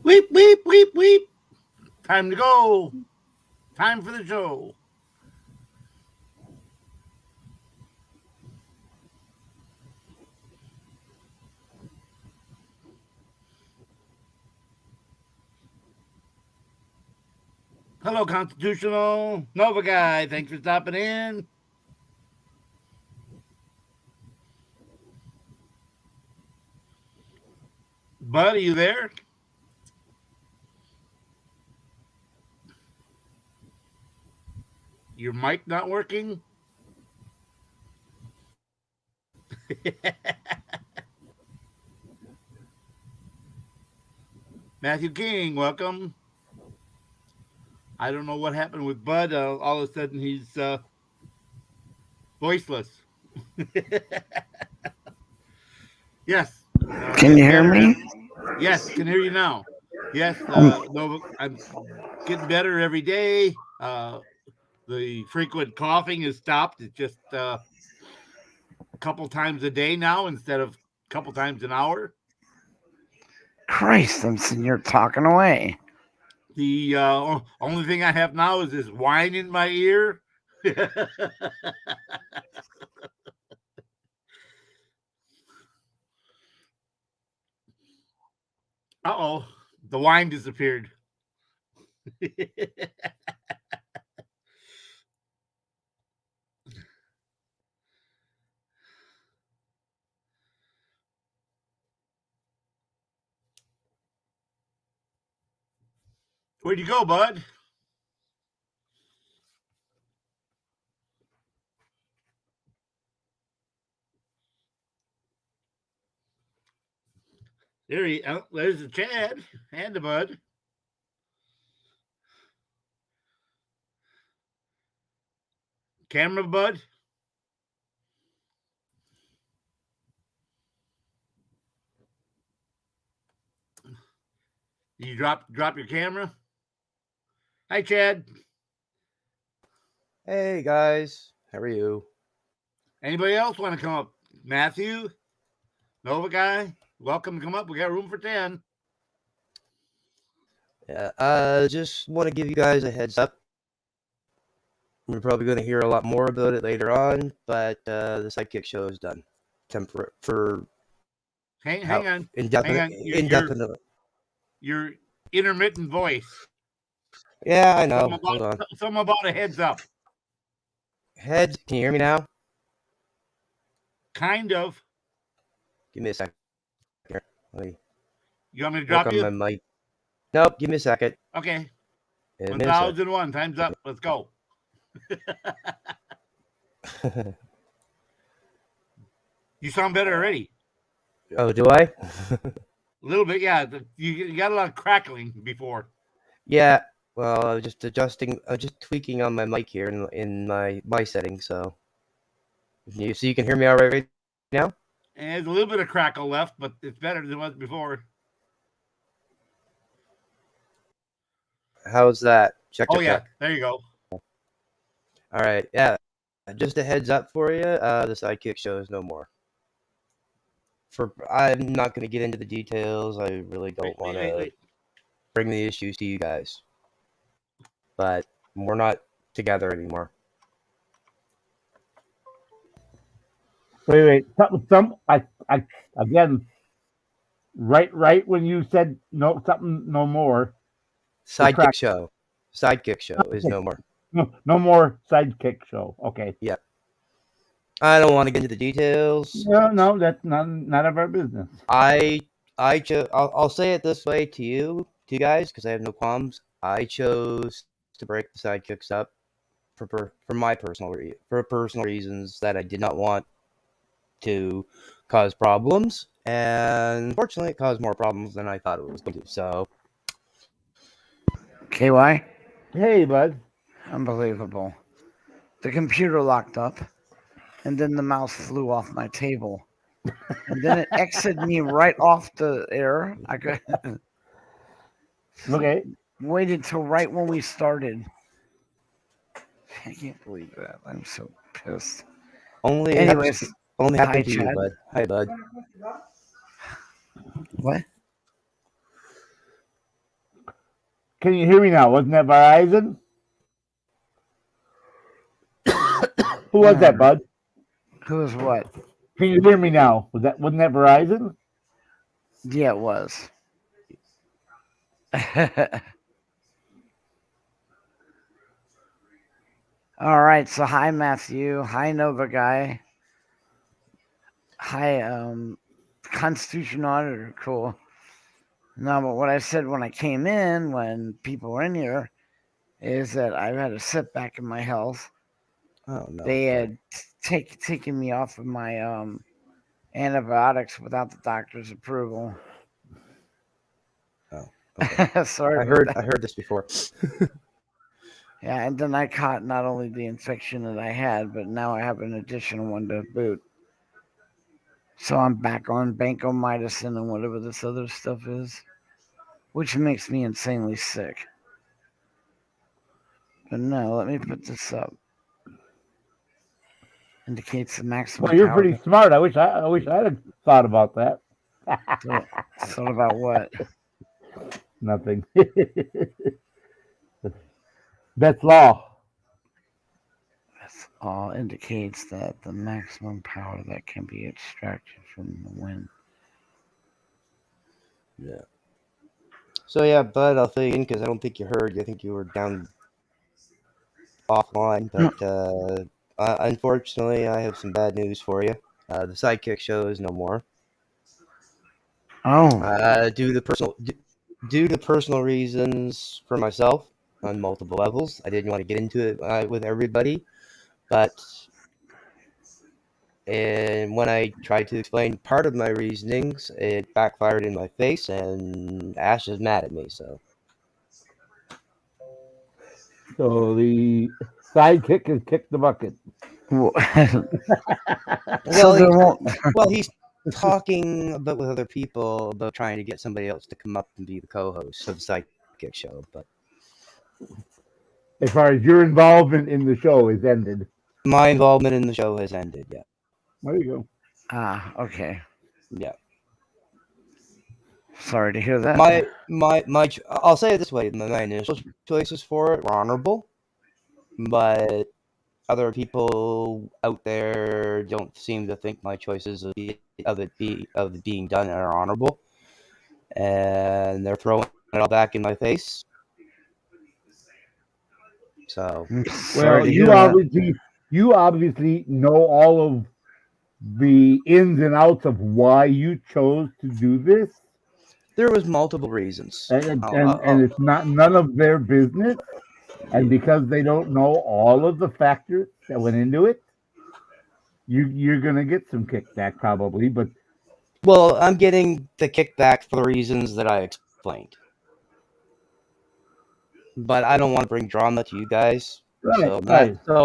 Weep, weep, weep, weep. Time to go. Time for the show. Hello, Constitutional Nova Guy. Thanks for stopping in. Bud, are you there? Your mic not working? Matthew King, welcome. I don't know what happened with Bud. All of a sudden, he's voiceless. Yes. Can you Getting hear better. me? Yes, can hear you now. Yes, Nova, I'm getting better every day. The frequent coughing has stopped. It's just a couple times a day now instead of a couple times an hour. Christ, I'm sitting here talking away. The only thing I have now is this whine in my ear. Uh-oh, the wine disappeared. Where'd you go, bud? There's the Chad and the bud. Camera bud. You drop your camera. Hi, Chad. Hey guys, how are you? Anybody else want to come up? Matthew, Nova guy, welcome to come up. We got room for 10. Yeah, just want to give you guys a heads up. We're probably going to hear a lot more about it later on, but the Sidekick show is done. For Hang on. indefinitely. Your intermittent voice. Yeah, I know. Hold on. Something about a heads up. Heads, can you hear me now? Kind of. Give me a second. Here, you want me to drop you? On my mic. Nope, give me a second. Okay. 1001, time's up. Let's go. You sound better already. Oh, do I? A little bit, yeah. You got a lot of crackling before. Yeah. Well, I was just adjusting. I was just tweaking on my mic here in my settings. So you can hear me all right now. And there's a little bit of crackle left, but it's better than it was before. How's that? Check. Yeah, there you go. All right, yeah. Just a heads up for you. The Sidekick show is no more. I'm not going to get into the details. I really don't want to bring the issues to you guys. But we're not together anymore. Wait. Again. Right when you said no more. Sidekick show is no more. No more Sidekick show. Okay. Yeah. I don't want to get into the details. No, that's none of our business. I'll say it this way to you guys, because I have no qualms. I chose to break the Sidekicks up for my personal reasons that I did not want to cause problems, and unfortunately, it caused more problems than I thought it was going to. So, KY? Hey, bud. Unbelievable. The computer locked up, and then the mouse flew off my table. And then it exited me right off the air. I could Okay. Waited till right when we started. I can't believe that. I'm so pissed. Only happened to you, bud. Hi, bud. What? Can you hear me now? Wasn't that Verizon? Who was that, Bud? Who's what? Can you hear me now? Wasn't that Verizon? Yeah, it was. All right. So hi, Matthew. Hi, Nova Guy. Hi, Constitution Auditor. Cool. No, but what I said when I came in, when people were in here, is that I've had a setback in my health. Oh no. They had taken me off of my antibiotics without the doctor's approval. Oh, okay. Sorry. I heard this before. Yeah, and then I caught not only the infection that I had, but now I have an additional one to boot. So I'm back on vancomycin and whatever this other stuff is, which makes me insanely sick. But no, let me put this up. Indicates the maximum. Well, you're power. pretty smart. I wish I'd have thought about that. Thought about what? Nothing. That's law. That's all indicates that the maximum power that can be extracted from the wind. Yeah. So yeah, Bud, I'll fill you in because I don't think you heard. I think you were down offline, but unfortunately, I have some bad news for you. The Sidekick show is no more. Oh. Due to personal reasons for myself on multiple levels. I didn't want to get into it with everybody, but when I tried to explain part of my reasonings, it backfired in my face, and Ash is mad at me. So The sidekick has kicked the bucket. Well, well, he's talking about with other people about trying to get somebody else to come up and be the co-host of the Sidekick show, but as far as your involvement in the show is ended. My involvement in the show has ended. Yeah. There you go. Okay. Yeah. Sorry to hear that. I'll say it this way: my initial choices for it were honorable, but other people out there don't seem to think my choices of it being done are honorable, and they're throwing it all back in my face. So, well, you obviously know all of the ins and outs of why you chose to do this. There was multiple reasons, and it's none of their business. And because they don't know all of the factors that went into it, you're gonna get some kickback probably. But well, I'm getting the kickback for the reasons that I explained. But I don't want to bring drama to you guys, so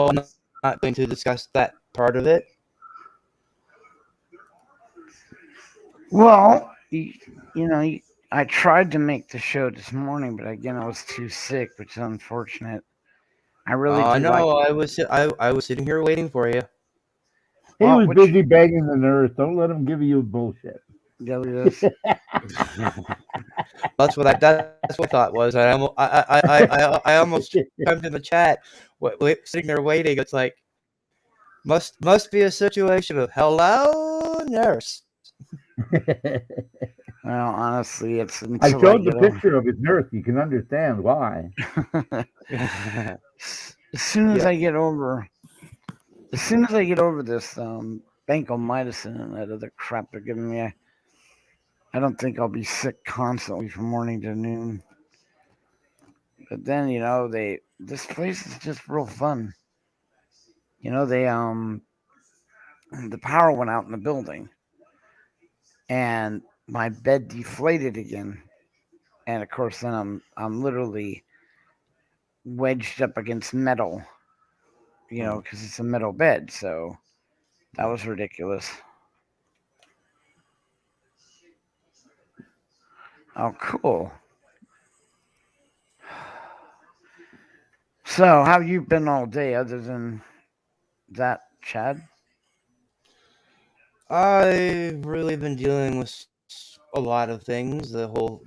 I'm not going to discuss that part of it. Well, I tried to make the show this morning, but again, I was too sick, which is unfortunate. I really. I was sitting here waiting for you. He was busy banging the nurse. Don't let him give you bullshit. Yeah, it is. That's what I thought was. I almost jumped in the chat, sitting there waiting. It's like must be a situation of hello, nurse. Well, honestly, it's. I showed the picture of his nurse. You can understand why. As soon as I get over this, vancomycin and that other crap they're giving me, I don't think I'll be sick constantly from morning to noon. But then, this place is just real fun. They the power went out in the building, and my bed deflated again, and of course then I'm literally wedged up against metal, because it's a metal bed. So that was ridiculous. Oh, cool. So, how have you been all day other than that, Chad? I've really been dealing with a lot of things. The whole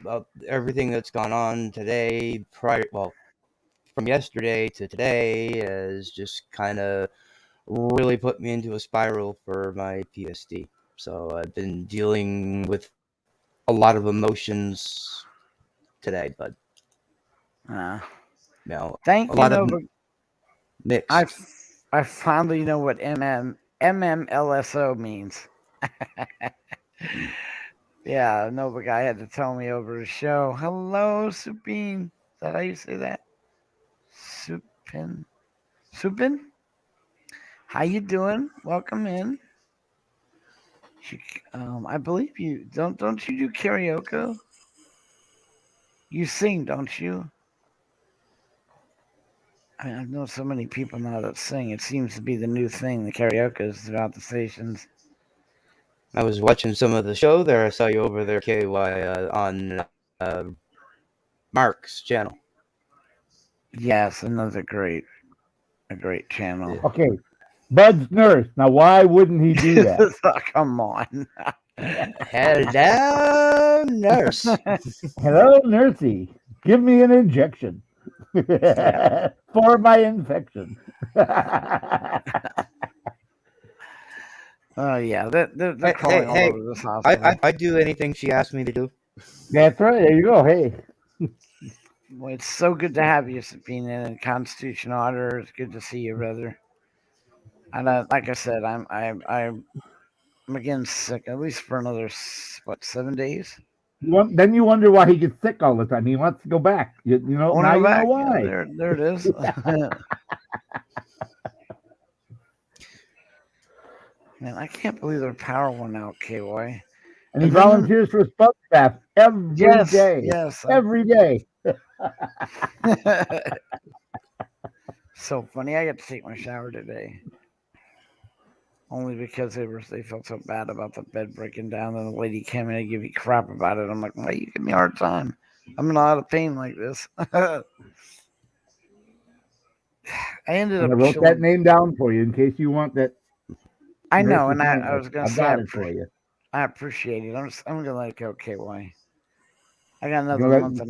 everything that's gone on today, from yesterday to today, has just kind of really put me into a spiral for my PSD. So I've been dealing with a lot of emotions today, but Uh, you know, thank a you, lot of Nova. mixed. I finally know what MMLSO means. Yeah, Nova guy had to tell me over the show. Hello, Supine. Is that how you say that? Supin. Supin? How you doing? Welcome in. I believe you don't you do karaoke? You sing, don't you? I mean, I know so many people now that sing. It seems to be the new thing, the karaoke throughout the stations. I was watching some of the show there. I saw you over there, KY, on Mark's channel. Yes, another a great channel. Yeah. Okay, Bud's nurse. Now, why wouldn't he do that? Oh, come on. Hello, nurse. Hello, nursey. Give me an injection for my infection. Oh yeah, they're crawling all over this hospital. I do anything she asks me to do. That's right. There you go. Hey, Well, it's so good to have you, Sabina, in constitutional order. It's good to see you, brother. And like I said, I'm again sick, at least for another 7 days. then you wonder why he gets sick all the time. He wants to go back. You know, Wanna now go you know back? why. Yeah, there it is. Man, I can't believe their power went out, KY. And he And then- volunteers for Spud Staff every day. Yes. Every day. So funny. I got to take my shower today. Only because they felt so bad about the bed breaking down, and the lady came in and gave me crap about it. I'm like, why you give me a hard time? I'm in a lot of pain like this. I ended And up I wrote that chilling. name down for you in case you want that. I know, nurse's and name. I was gonna I've say got it for you. I appreciate it. I'm gonna let it go, KY. I got another gonna let- month.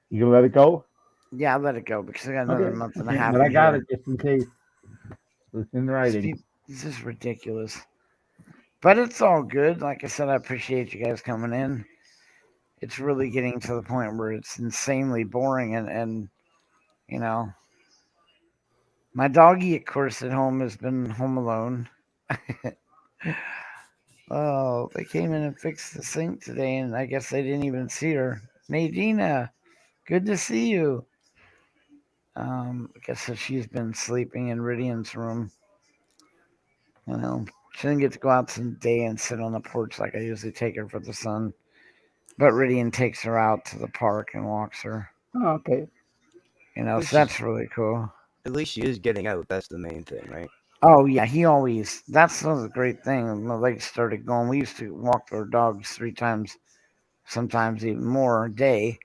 You gonna let it go? Yeah, I'll let it go because I got another month and a half. But I got here. it just in case. It's in writing. This is ridiculous. But it's all good. Like I said, I appreciate you guys coming in. It's really getting to the point where it's insanely boring and you know, my doggy, of course, at home has been home alone. Oh, they came in and fixed the sink today, and I guess they didn't even see her. Nadina, good to see you. I guess that she's been sleeping in Ridian's room. You know, she didn't get to go out today and sit on the porch like I usually take her for the sun. But Ridian takes her out to the park and walks her. Oh, okay. You know, so that's really cool. At least she is getting out. That's the main thing, right? Oh, yeah, that's the great thing. When my legs started going, we used to walk our dogs 3 times, sometimes even more a day.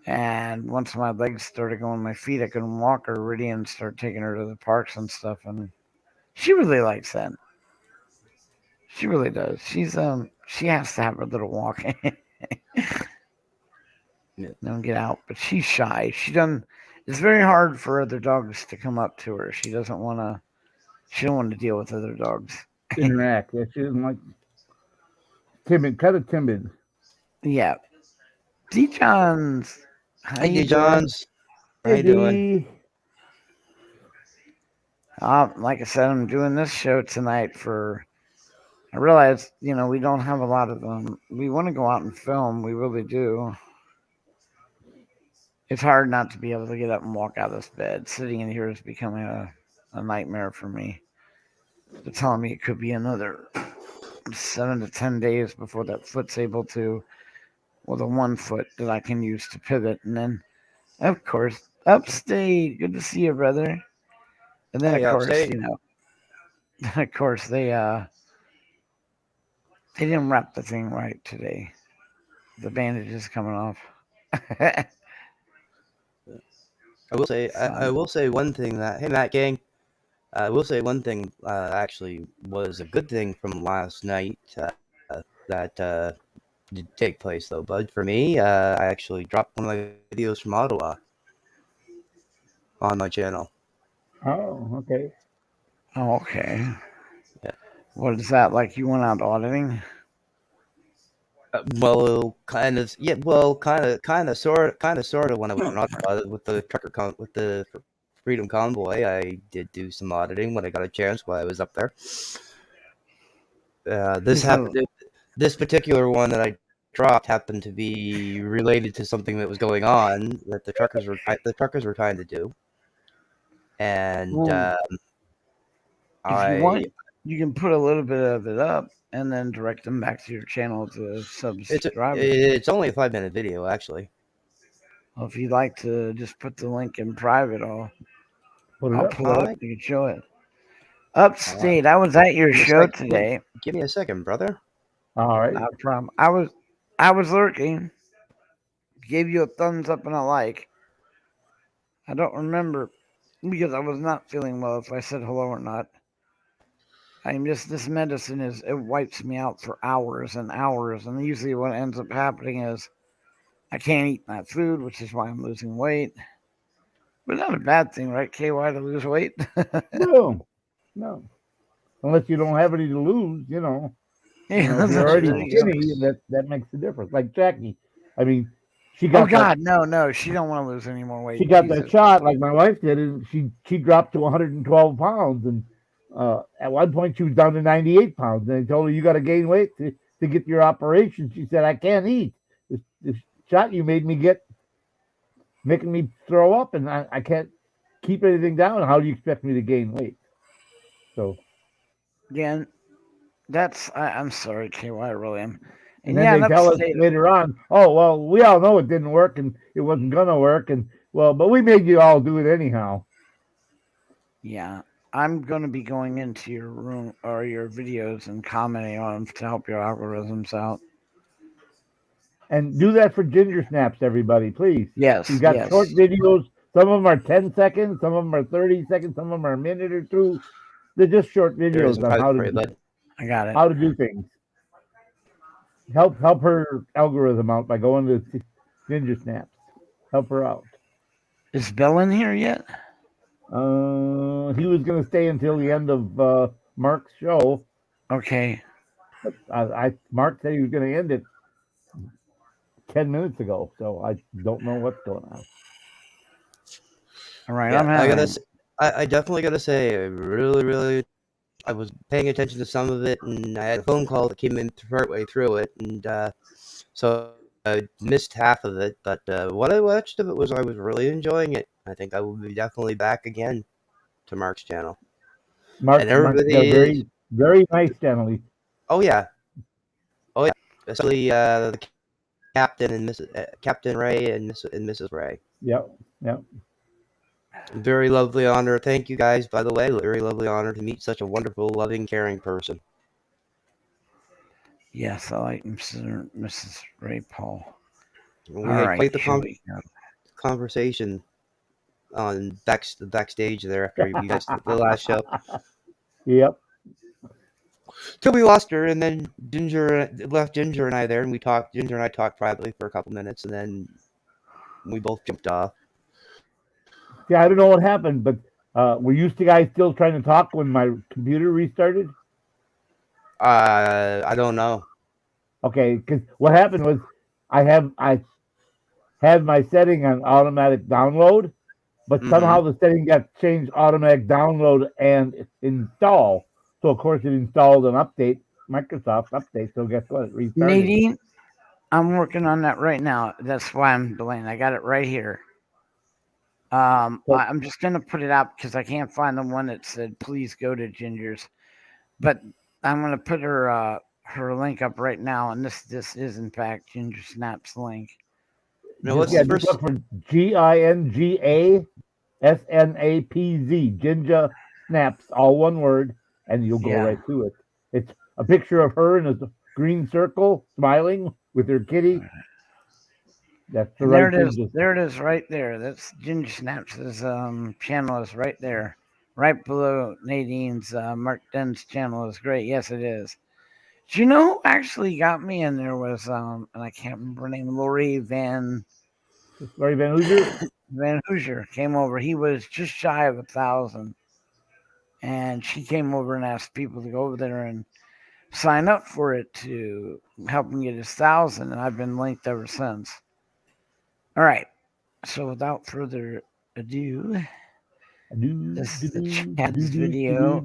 And once my legs started going, my feet, I couldn't walk her. Ridian started taking her to the parks and stuff. And she really likes that. She really does. She has to have her little walk. Don't get out, but she's shy. It's very hard for other dogs to come up to her. She don't want to deal with other dogs. Interact. Yeah, she doesn't like timid. Kind of timid. Yeah. D Johns. Hi, D Johns. How you doing? Like I said, I'm doing this show tonight I realize, we don't have a lot of them. We want to go out and film. We really do. It's hard not to be able to get up and walk out of this bed. Sitting in here is becoming a nightmare for me. They're telling me it could be another 7 to 10 days before that foot's able to, the 1 foot that I can use to pivot. And then, of course, Upstate. Good to see you, brother. And then, of course, they didn't wrap the thing right today. The bandage is coming off. I will say one thing hey Matt Gang, I will say one thing actually was a good thing from last night. that did take place, though, bud. For me, I actually dropped one of my videos from Ottawa on my channel. Oh, okay. Oh, okay. Yeah. What is that like? You went out auditing? Well, kind of, yeah. Well, kind of, sort of. When I was in Ottawa with the with the Freedom Convoy, I did do some auditing when I got a chance while I was up there. This happened. This particular one that I dropped happened to be related to something that was going on that the truckers were trying to do, and Well, if you want, you can put a little bit of it up and then direct them back to your channel to subscribe. It's only a 5-minute video, actually. Well, if you'd like to just put the link in private, I'll Put it up. pull it up. You can show it. Upstate, I was at your Give me a show sec- today. Give me a second, brother. All right. Not a problem. I was lurking. Gave you a thumbs up and a like. I don't remember because I was not feeling well if I said hello or not. I'm just this medicine it wipes me out for hours and hours, and usually what ends up happening is I can't eat my food, which is why I'm losing weight. But not a bad thing, right, KY, to lose weight? No, no. Unless you don't have any to lose, you know. If you're already skinny, that makes a difference. Like Jackie, I mean, she got. Oh God, no, she don't want to lose any more weight. She got that shot like my wife did, and she dropped to 112 pounds, and at one point she was down to 98 pounds. And they told her, you got to gain weight to get your operation. She said, I can't eat. This shot you made me get, making me throw up, and I can't keep anything down. How do you expect me to gain weight? So again, I'm sorry, KY, I really am. And then they tell us later on, oh, well, we all know it didn't work and it wasn't going to work. And well, but we made you all do it anyhow. Yeah. I'm going to be going into your room or your videos and commenting on them to help your algorithms out. And do that for Ginger Snaps, everybody, please. Yes. You've got short videos. Some of them are 10 seconds. Some of them are 30 seconds. Some of them are a minute or two. They're just short videos on how to I got it. How to do things. Help her algorithm out by going to Ginger Snaps. Help her out. Is Bill in here yet? He was going to stay until the end of Mark's show. Okay. Mark said he was going to end it 10 minutes ago, so I don't know what's going on. All right, yeah, I definitely gotta say, I was paying attention to some of it, and I had a phone call that came in partway through it, and so I missed half of it. But what I watched of it I was really enjoying it. I think I will be definitely back again to Mark's channel. Mark's very, very nice channel. Oh yeah, especially the Captain and Captain Ray and Mrs. Ray. Yep. Very lovely honor. Thank you guys, by the way. Very lovely honor to meet such a wonderful, loving, caring person. Yes, I like Mrs. Ray Paul. We had quite the conversation on the backstage there after you guys the last show. Yep. Till we lost her, and then Ginger and I there, and Ginger and I talked privately for a couple minutes, and then we both jumped off. Yeah, I don't know what happened, but were you guys still trying to talk when my computer restarted? I don't know. Okay, because what happened was I had my setting on automatic download, but somehow the setting got changed automatic download and install. So of course it installed an update, Microsoft update. So guess what? It restarted. Nadine, I'm working on that right now. That's why I'm delaying. I got it right here. I'm just gonna put it out because I can't find the one that said please go to Ginger's, but I'm gonna put her link up right now, and this is in fact Ginger Snaps link. No, just look for GINGA SNAPZ Ginger Snaps, all one word, and you'll go right to it. It's a picture of her in a green circle, smiling with her kitty. That's the right thing. There it is, right there. That's Ginger Snaps' channel is right there, right below Nadine's. Mark Dunn's channel is great. Yes, it is. Do you know who actually got me in there was and I can't remember her name, Lori Van Hoosier. Van Hoosier came over. He was just shy of 1,000. And she came over and asked people to go over there and sign up for it to help him get his 1,000. And I've been linked ever since. All right. So without further ado, this is the Chad's video.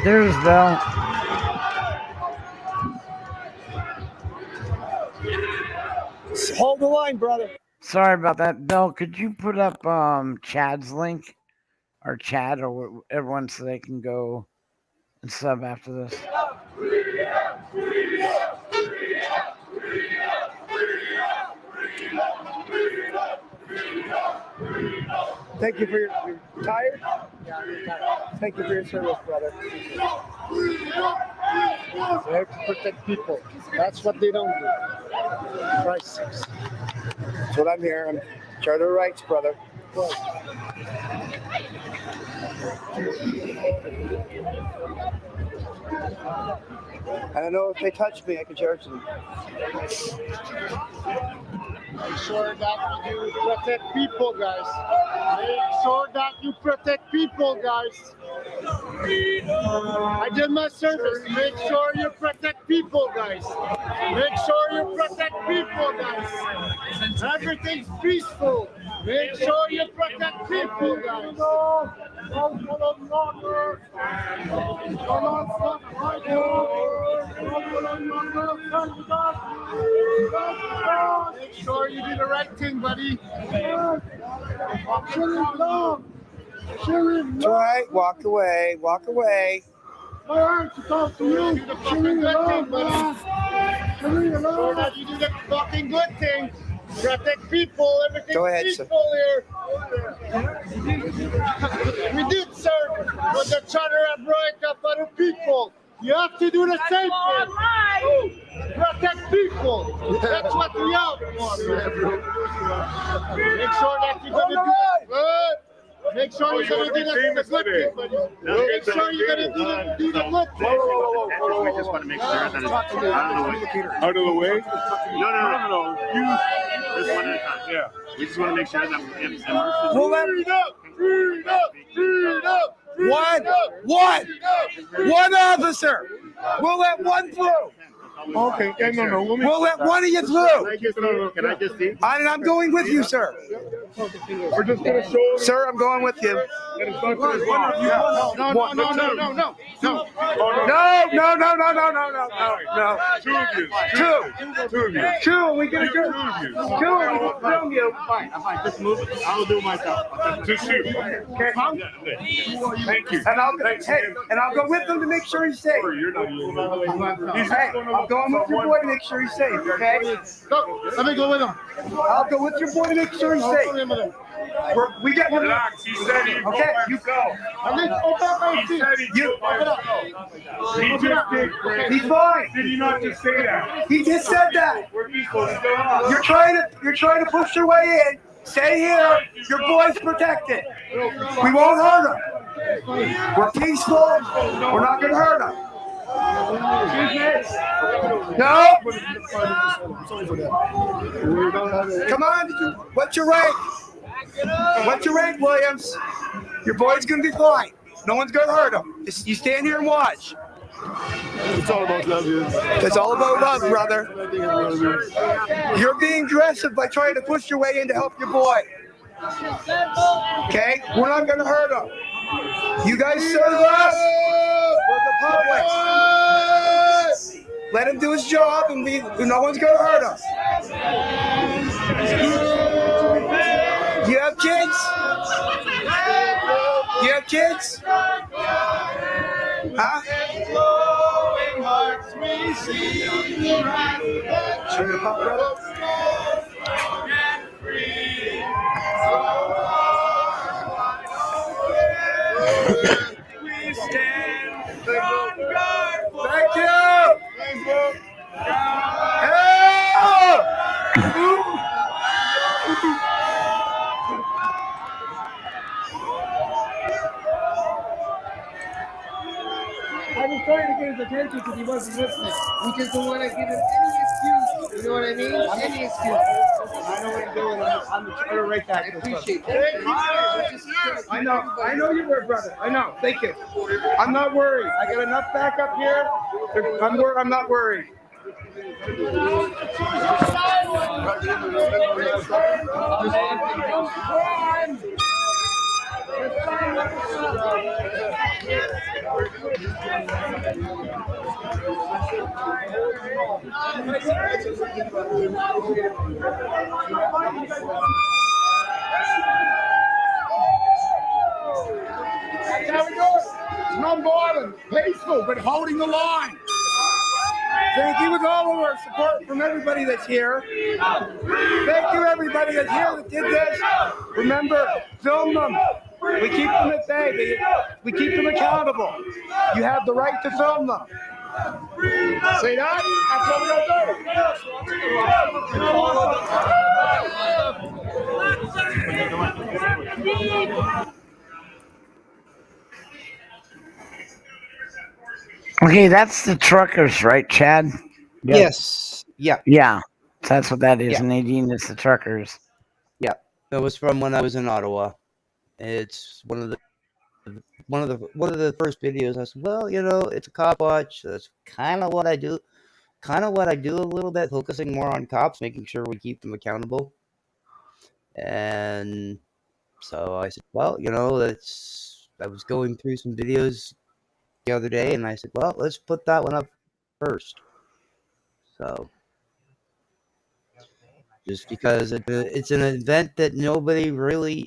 There's Bell. Hold the line, brother. Sorry about that. Bell, could you put up Chad's link or Chad or everyone so they can go and sub after this? Thank you for your tired? Yeah, you're tired. Thank you for your service, brother. They have to protect people. That's what they don't do. Christ sakes. That's what I'm here. I'm charter rights, brother. I don't know if they touch me, I can charge them. Make sure that you protect people, guys. Make sure that you protect people, guys. I did my service. Make sure you protect people, guys. Make sure you protect people, guys. Everything's peaceful. Make sure you protect people, guys. Make sure you do the right thing, buddy. It's all right. Walk away. Walk away. All right, to talk to you. Do the fucking good thing, buddy. Make sure that you do the fucking good thing. Protect people. Everything's peaceful here. We did, sir. But the charter of right of other people. You have to do the same thing. Protect people. That's what we have. Make sure that you're going to do it good. Make sure you're going to do the good thing, buddy. Make sure you're going to do the good thing. We just want to make sure that it's out of the way. No. You just one at a time. Yeah. We just want to make sure that One officer. We'll let one through. Okay. Yeah, no. We'll let one of you through. Can I just see? I'm going with you, sir. We're just going to show. Sir, I'm going with you. No. Two of you. Two. We gonna do two. We gonna film you. Fine. Just move it. I'll do myself. Just shoot. Okay. Thank you. And I'll go with him to make sure he's safe. You're not Hey, I'm going with your boy to make sure he's safe. Okay. Go. Let me go with him. I'll go with your boy to make sure he's safe. We got him. relax. He said he Okay, you go. He said he You. He just did, Greg. He's fine. Did he not just say that? He just said that. We're equal. What's going on? You're trying to push your way in. Stay here. Your boy's protected. We won't hurt him. We're peaceful. We're not gonna hurt him. No. Come on. What's your rank? What's your rank, Williams? Your boy's gonna be fine. No one's gonna hurt him. Just you stand here and watch. It's all about love, It's all about love, brother. You're being aggressive by trying to push your way in to help your boy. Okay? We're not gonna hurt him. You guys serve us. We're the public. Let him do his job, and no one's gonna hurt us. You have kids? You have kids? Huh? Show me the pop, brother. I was trying to get his attention because he wasn't listening. We just don't want to give him any excuse. You know what I mean? Any excuse. I know what I'm doing. I'm the turn right back. I appreciate that. I know you were, brother. I know. Thank you. I'm not worried. I got enough backup here. I'm not worried. That's how we do it. It's non-violent, peaceful, but holding the line. Thank you with all of our support from everybody that's here. Thank you, everybody that's here that did this. Remember, film them. We keep them at bay. We keep them accountable. You have the right to film them. See that? That's what we're gonna do. Okay, that's the truckers, right, Chad? Yes. Yeah. Yeah, that's what that is. Yeah. Nadine, it's the truckers. It was from when I was in Ottawa. It's one of the first videos. I said, well, it's a cop watch. That's kind of what I do. Kind of what I do a little bit, focusing more on cops, making sure we keep them accountable. And so I said, well, I was going through some videos the other day, and I said, well, let's put that one up first. So, just because it's an event that nobody really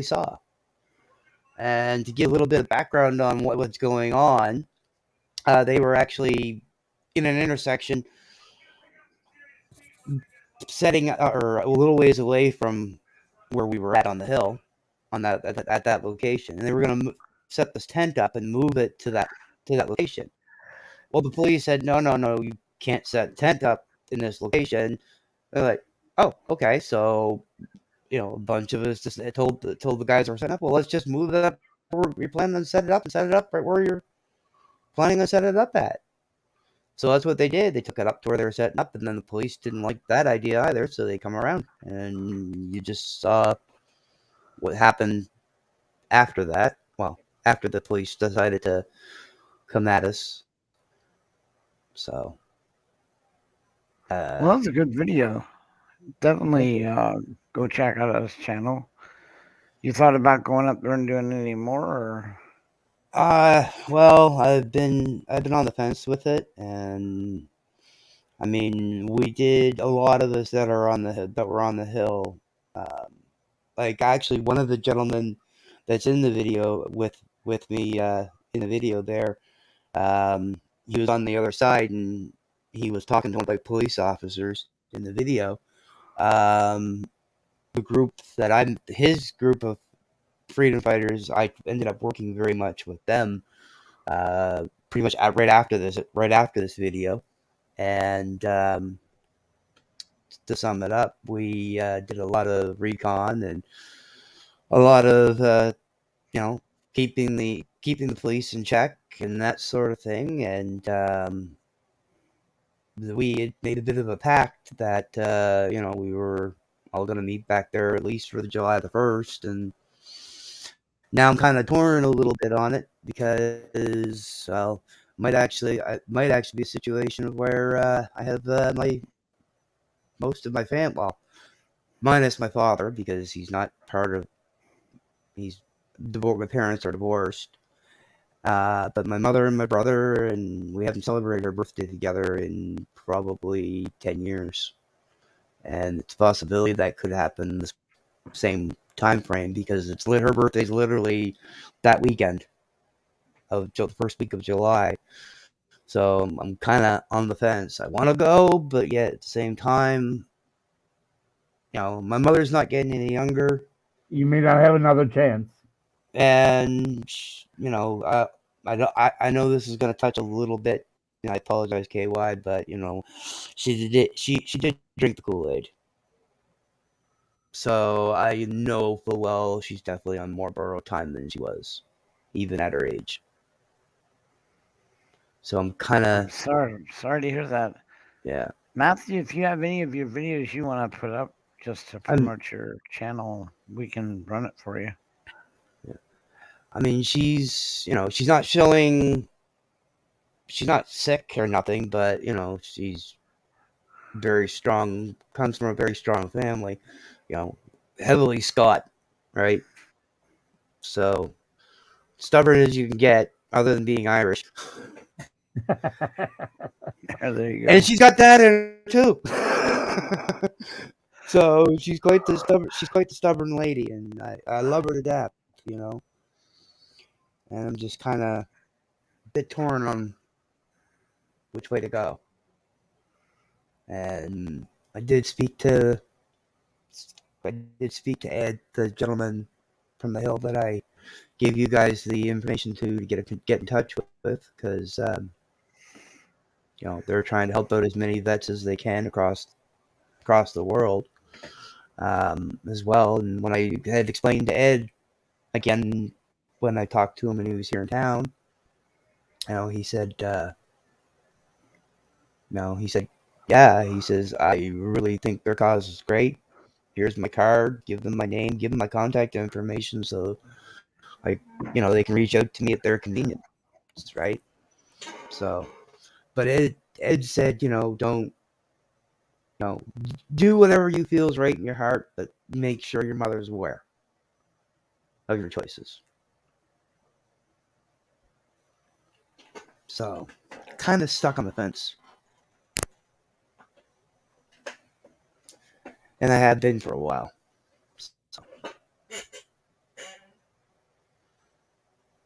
saw. And to give a little bit of background on what's going on, they were actually in an intersection setting or a little ways away from where we were at on the hill, at that location, and they were going to set this tent up and move it to that location. Well, the police said, no, you can't set a tent up in this location. They're like, oh, okay. So, a bunch of us just told the guys who were setting up, well, let's just move it up where you're planning to set it up right where you're planning to set it up at. So that's what they did. They took it up to where they were setting up, and then the police didn't like that idea either, so they come around, and you just saw what happened after that. Well, after the police decided to come at us. So, Well, that's a good video. Definitely go check out his channel. You thought about going up there and doing any more, or? Well, I've been on the fence with it, and I mean, we did a lot of us that were on the hill. Like actually, one of the gentlemen that's in the video with me in the video there, he was on the other side, and he was talking to one of the police officers in the video. The group his group of freedom fighters, I ended up working very much with them, pretty much right after this video. And to sum it up, we did a lot of recon and a lot of keeping the police in check and that sort of thing. And we had made a bit of a pact that we were all going to meet back there at least for the July the 1st. And now I'm kind of torn a little bit on it because it might actually be a situation of where I have most of my family, well, minus my father, because he's not part of. My parents are divorced, but my mother and my brother, and we haven't celebrated our birthday together in probably 10 years, and it's a possibility that could happen this same time frame because her birthday's literally that weekend of the first week of July. So I'm kind of on the fence. I want to go, but yet at the same time, my mother's not getting any younger. You may not have another chance. And I know this is going to touch a little bit I apologize, KY, but she did drink the Kool-Aid. So I know full well she's definitely on more borrowed time than she was, even at her age. So I'm kind I'm of sorry to hear that. yeah. Matthew, if you have any of your videos you want to put up just to promote your channel, we can run it for you. I mean, she's not showing. She's not sick or nothing, but she's very strong. Comes from a very strong family. Heavily Scott, right? So stubborn as you can get, other than being Irish. There you go. And she's got that in her too. So she's quite the stubborn lady, and I love her to death, And I'm just kind of a bit torn on which way to go. And I did speak to Ed, the gentleman from the hill that I gave you guys the information to get in touch with, because they're trying to help out as many vets as they can across the world, as well. And when I had explained to Ed again, when I talked to him and he was here in town, he said, yeah, he says, I really think their cause is great. Here's my card, give them my name, give them my contact information, so they can reach out to me at their convenience, right? So, but Ed said, don't, do whatever you feel is right in your heart, but make sure your mother's aware of your choices. So, kind of stuck on the fence. And I have been for a while. So.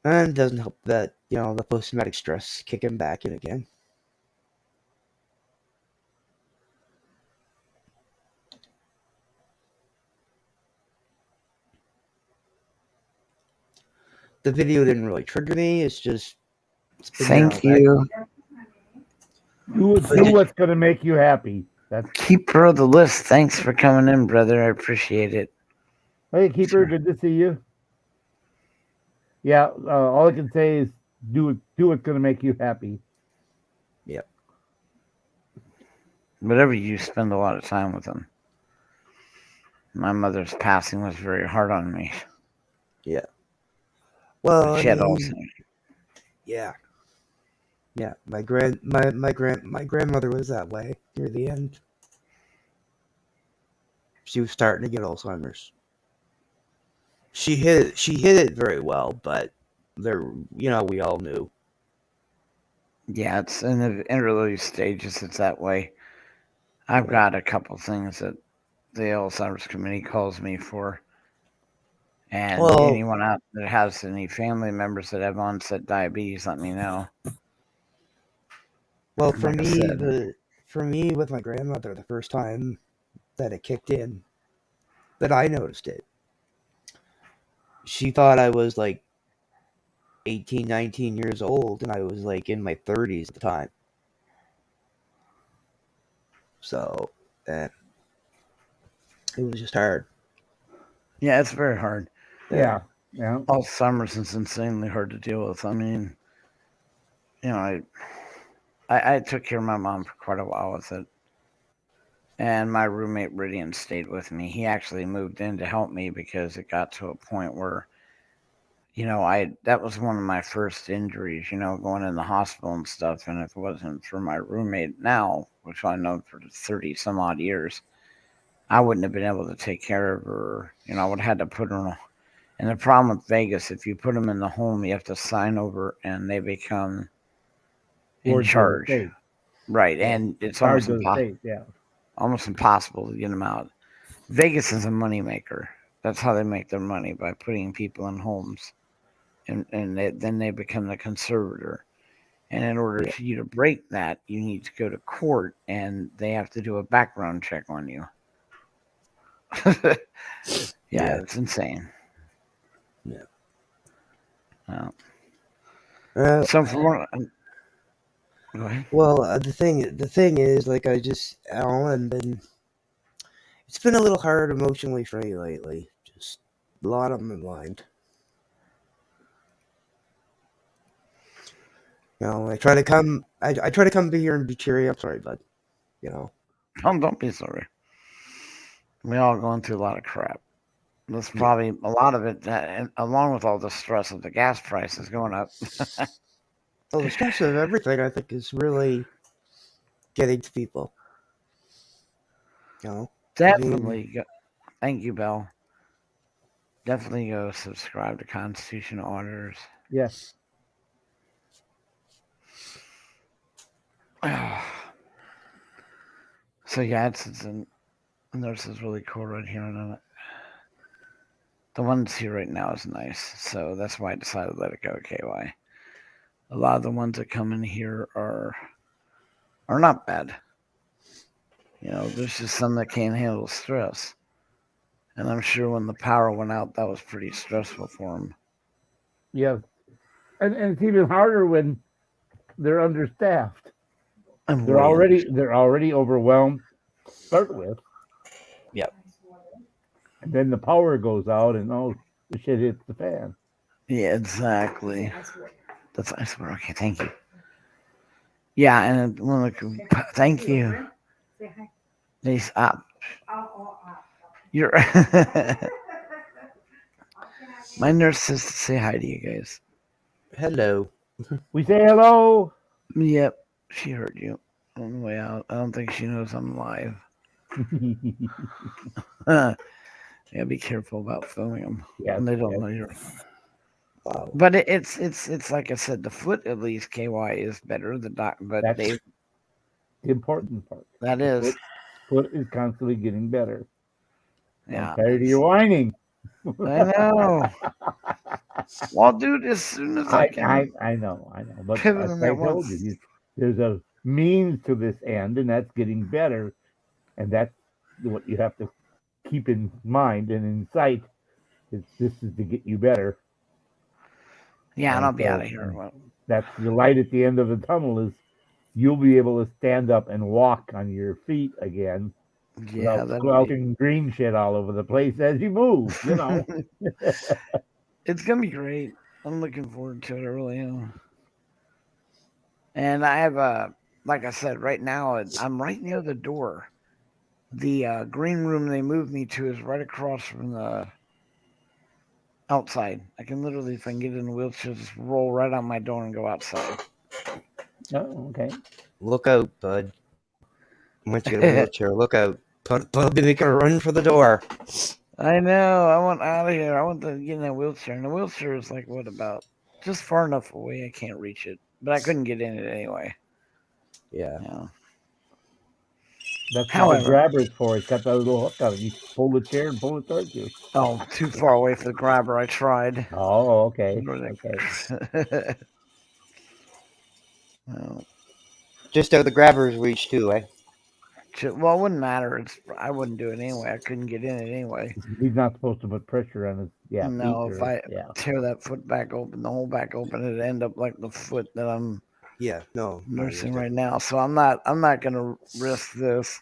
And it doesn't help that, the post-traumatic stress kicking back in again. The video didn't really trigger me. It's just... Thank you. Do what's going to make you happy. That's Keeper of the list. Thanks for coming in, brother. I appreciate it. Hey, Keeper, good to see you. Yeah, all I can say is do what's going to make you happy. Yep. Whatever you spend a lot of time with them. My mother's passing was very hard on me. Yeah. Well, she had also. Yeah. Yeah, my grandmother was that way near the end. She was starting to get Alzheimer's. She hit it very well, but we all knew. Yeah, it's in the early stages. It's that way. I've got a couple things that the Alzheimer's committee calls me for. And anyone out that has any family members that have onset diabetes, let me know. Well, for me, with my grandmother, the first time that it kicked in, that I noticed it, she thought I was like 18, 19 years old, and I was like in my 30s at the time. So, it was just hard. Yeah, it's very hard. Yeah. Alzheimer's is insanely hard to deal with. I mean, I took care of my mom for quite a while with it. And my roommate, Ridian, stayed with me. He actually moved in to help me because it got to a point where, that was one of my first injuries, going in the hospital and stuff. And if it wasn't for my roommate now, which I've known for 30 some odd years, I wouldn't have been able to take care of her. I would have had to put her in and the problem with Vegas, if you put them in the home, you have to sign over and they become in charge. Right. And it's almost impossible to get them out. Vegas is a moneymaker. That's how they make their money, by putting people in homes. And then they become the conservator. And in order for you to break that, you need to go to court, and they have to do a background check on you. It's insane. Yeah. So for Go ahead. Well, the thing is, like it's been a little hard emotionally for me lately. Just a lot on my mind. I try to come. I try to come be here and be cheery. I'm sorry, bud. Don't be sorry. We all going through a lot of crap. That's probably a lot of it, and along with all the stress of the gas prices going up. Well, the stress of everything, I think, is really getting to people. Definitely. Thank you, Bell. Definitely go subscribe to Constitutional Orders. Yes. So yeah, it's this is really cool right here on it. The one that's here right now is nice, so that's why I decided to let it go, KY. A lot of the ones that come in here are not bad. There's just some that can't handle stress. And I'm sure when the power went out, that was pretty stressful for them. Yeah. And it's even harder when they're understaffed. They're already overwhelmed to start with. Yep. And then the power goes out and the shit hits the fan. Yeah, exactly. That's I swear. Okay, thank you. Yeah, and thank you. They stop. You're. My nurse says to say hi to you guys. Hello. We say hello. Yep, she heard you on the way out. I don't think she knows I'm live. Yeah, be careful about filming them. Yeah, they don't know you're. Wow. But it's like I said, the foot at least KY is better. But that's the important part. That is. Foot is constantly getting better. Yeah. I'm tired of your whining. I know. Well, dude, as soon as I can. I know. But as I told you, there's a means to this end, and that's getting better. And that's what you have to keep in mind and in sight. This is to get you better. Yeah, and I'll be out of here. That's the light at the end of the tunnel is you'll be able to stand up and walk on your feet again. Yeah, without squelching green shit all over the place as you move, It's gonna be great. I'm looking forward to it. I really am. And I have like I said, right now I'm right near the door. The green room they moved me to is right across from the outside. I can literally, if I can get in a wheelchair, just roll right out my door and go outside. Oh, okay. Look out, bud. Once you get a wheelchair, look out. Bud be making a run for the door. I know. I want out of here. I want to get in a wheelchair. And the wheelchair is like, what about? Just far enough away I can't reach it. But I couldn't get in it anyway. Yeah. That's what the grabber is for. It's got that little hook on it. You pull the chair and pull it towards you. Oh, too far away for the grabber. I tried. Oh, okay. Well, just out of the grabber's reach too, eh? Well, it wouldn't matter. I wouldn't do it anyway. I couldn't get in it anyway. He's not supposed to put pressure on his No, if I tear that foot back open, the whole back open, it'd end up like the foot that I'm nursing right now. So I'm not gonna risk this.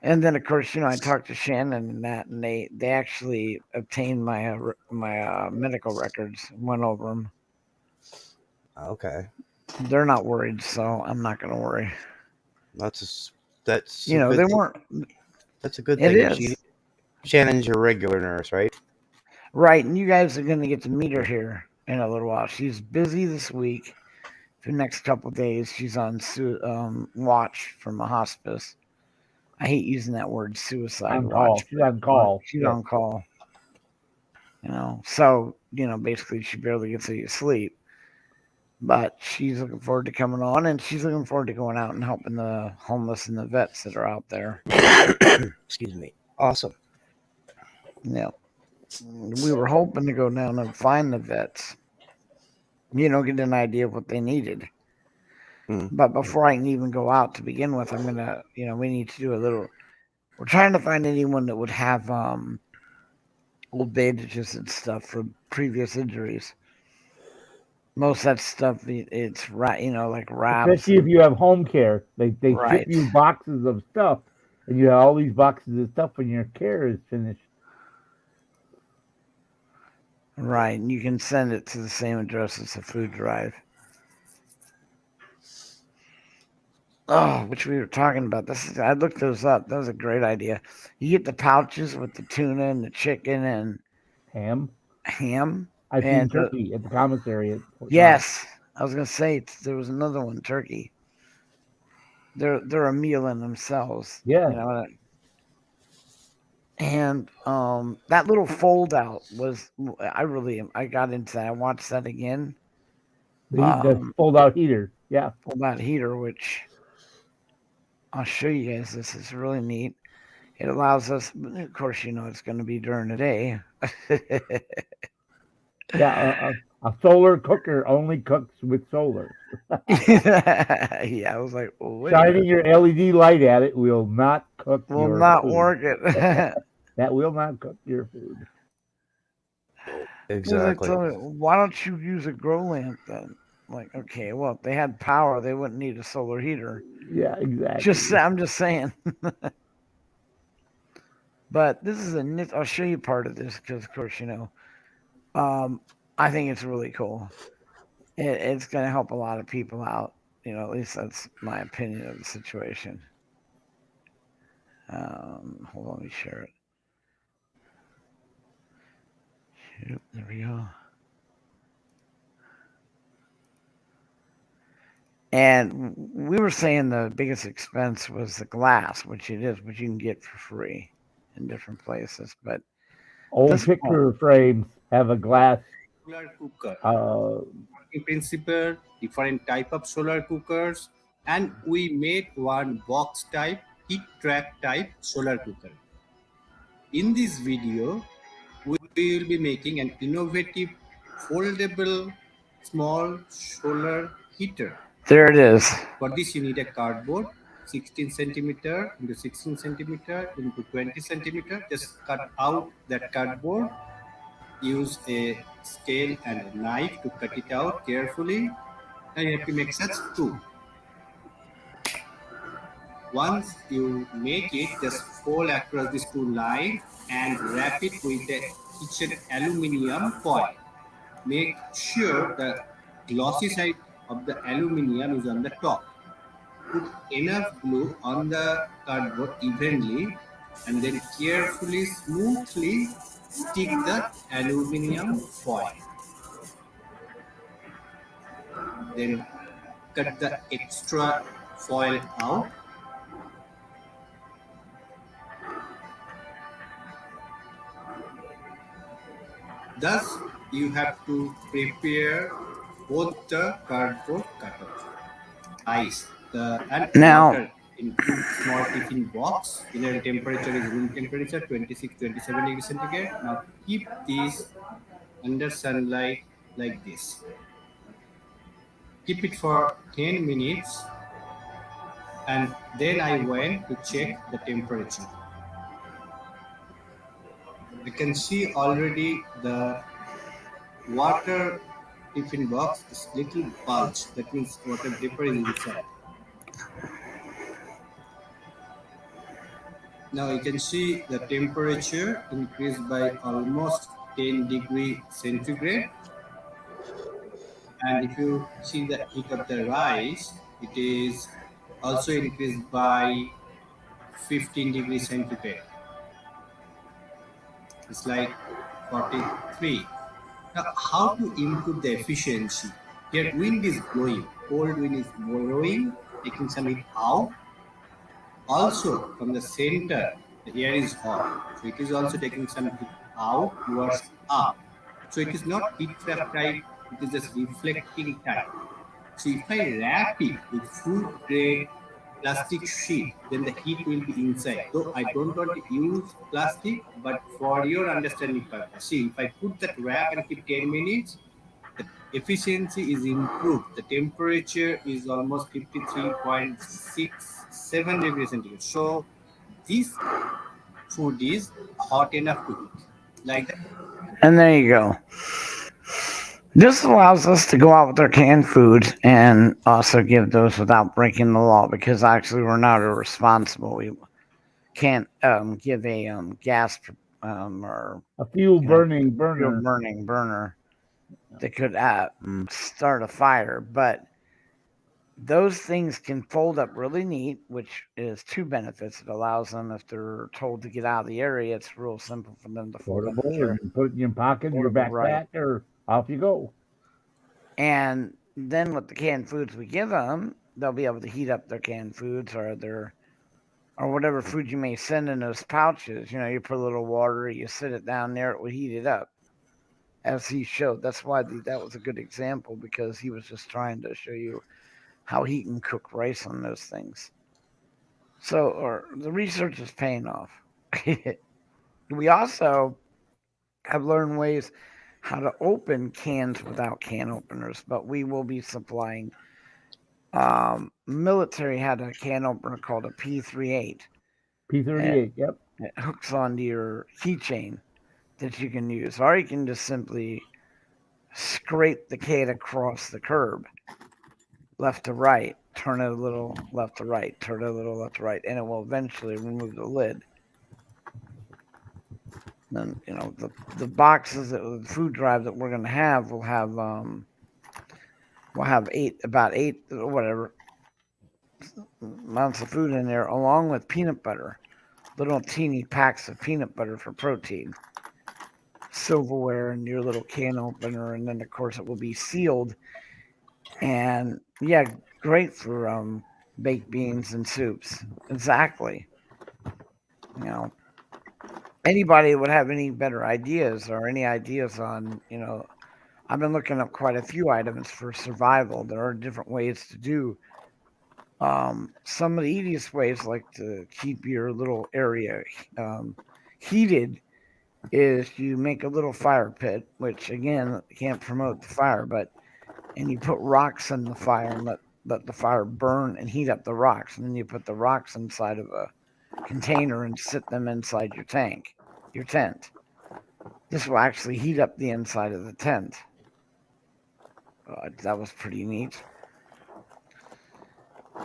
And then of course, I talked to Shannon and that, and they actually obtained my medical records, went over them. Okay. They're not worried, so I'm not gonna worry. That's they weren't. That's a good thing. It is. Shannon's your regular nurse, right? Right, and you guys are going to get to meet her here in a little while. She's busy this week. For the next couple of days, she's on watch from a hospice. I hate using that word, suicide watch. She's on call. She's on call. So basically, she barely gets any sleep. But she's looking forward to coming on, and she's looking forward to going out and helping the homeless and the vets that are out there. Excuse me. Awesome. Yeah. We were hoping to go down and find the vets, get an idea of what they needed. But before I can even go out to begin with, I'm going to, we need to do a little, we're trying to find anyone that would have old bandages and stuff from previous injuries. Most of that stuff, it's right, like wraps. Especially if you have home care, they Right. ship you boxes of stuff, and you have all these boxes of stuff when your care is finished. Right, and you can send it to the same address as the food drive. Oh, which we were talking about. I looked those up. That was a great idea. You get the pouches with the tuna and the chicken and Ham. ham. I've seen And turkey at the commissary. At Fort yes, I was gonna say there was another one, turkey. They're a meal in themselves. Yeah. And that little fold out was I got into that. I watched that again. The fold out heater. Yeah. Fold out heater, which I'll show you guys. This is really neat. It allows us, of course, it's going to be during the day. Yeah, a solar cooker only cooks with solar. Yeah, I was like, shining your LED light at it will not cook. Will your not food. work it. That will not cook your food. Exactly. Why don't you use a grow lamp then? Like, okay, well, if they had power, they wouldn't need a solar heater. Yeah, exactly. I'm just saying. But this is I'll show you part of this because, of course, I think it's really cool. It's going to help a lot of people out. At least that's my opinion of the situation. Hold on, let me share it. Yep, there we go. And we were saying the biggest expense was the glass, which it is, which you can get for free in different places. But old picture frames have a glass solar cooker. In principle, different type of solar cookers, and we made one box type, heat track type solar cooker. In this video, we will be making an innovative foldable small solar heater. There it is. For this, you need a cardboard 16 centimeter into 16 centimeter into 20 centimeter. Just cut out that cardboard. Use a scale and a knife to cut it out carefully. And you have to make such two. Once you make it, just fold across these two lines and wrap it with the kitchen aluminum foil. Make sure the glossy side of the aluminum is on the top. Put enough glue on the cardboard evenly and then carefully, smoothly stick the aluminum foil. Then cut the extra foil out. Thus, you have to prepare both the cardboard cutout, ice, and water in two small tiffin box. Inner temperature is room temperature 26-27 degrees centigrade. Now keep these under sunlight like this. Keep it for 10 minutes, and then I went to check the temperature. You can see already the water tiffin box is little bulge. That means water vapor is inside. Now you can see the temperature increased by almost 10 degrees centigrade. And if you see the heat of the rice, it is also increased by 15 degrees centigrade. It's like 43. Now, how to improve the efficiency? Here, wind is blowing, cold wind is blowing, taking some heat out. Also, from the center, the air is hot, so it is also taking some heat out towards up. So it is not heat trap type, it is just reflecting type. So if I wrap it with food grade plastic sheet, then the heat will be inside. Though I don't want to use plastic, but for your understanding purpose, see, if I put that wrap and keep 10 minutes, the efficiency is improved. The temperature is almost 53.67 degrees centigrade. So this food is hot enough to eat, like that. And there you go. This allows us to go out with our canned foods and also give those without breaking the law, because actually we're not irresponsible. We can't give a gas or A fuel you know, burning fuel burner. burning burner that could start a fire. But those things can fold up really neat, which is two benefits. It allows them, if they're told to get out of the area, it's real simple for them to fold up. Portable, and you put it in your pocket, your Portable, right. backpack, or off you go. And then with the canned foods we give them, they'll be able to heat up their canned foods or whatever food you may send in those pouches. You know, you put a little water, you sit it down there, it will heat it up. As he showed, that's why that was a good example, because he was just trying to show you how he can cook rice on those things. So, or the research is paying off. We also have learned ways how to open cans without can openers, but we will be supplying. Military had a can opener called a P38. P38, yep. It hooks onto your keychain that you can use, or you can just simply scrape the can across the curb, left to right, turn it a little left to right, turn it a little left to right, and it will eventually remove the lid. Then, you know, the boxes, the food drive that we're going to have will have about eight or whatever amounts of food in there, along with peanut butter, little teeny packs of peanut butter for protein, silverware, and your little can opener, and then of course it will be sealed. And yeah, great for baked beans and soups. Exactly. You know, anybody would have any better ideas or any ideas on, you know, I've been looking up quite a few items for survival. There are different ways to do. Some of the easiest ways, like to keep your little area heated, is you make a little fire pit, which again can't promote the fire, and you put rocks in the fire and let the fire burn and heat up the rocks, and then you put the rocks inside of a container and sit them inside your tent. This will actually heat up the inside of the tent. That was pretty neat.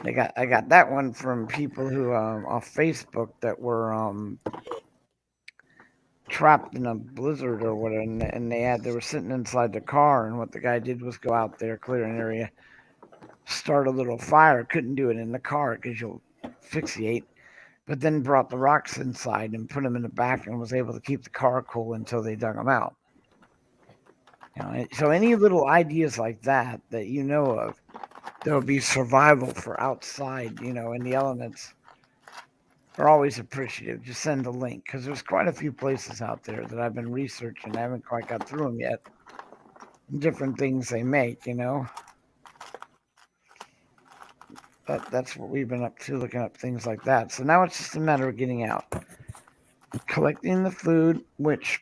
I got that one from people who off Facebook that were trapped in a blizzard or whatever, and they were sitting inside the car, and what the guy did was go out there, clear an area, start a little fire. Couldn't do it in the car because you'll asphyxiate, but then brought the rocks inside and put them in the back and was able to keep the car cool until they dug them out. You know, so any little ideas like that you know of, there will be survival for outside, you know, in the elements, are always appreciative. Just send a link, because there's quite a few places out there that I've been researching. I haven't quite got through them yet. Different things they make, you know. But that's what we've been up to, looking up things like that. So now it's just a matter of getting out, collecting the food, which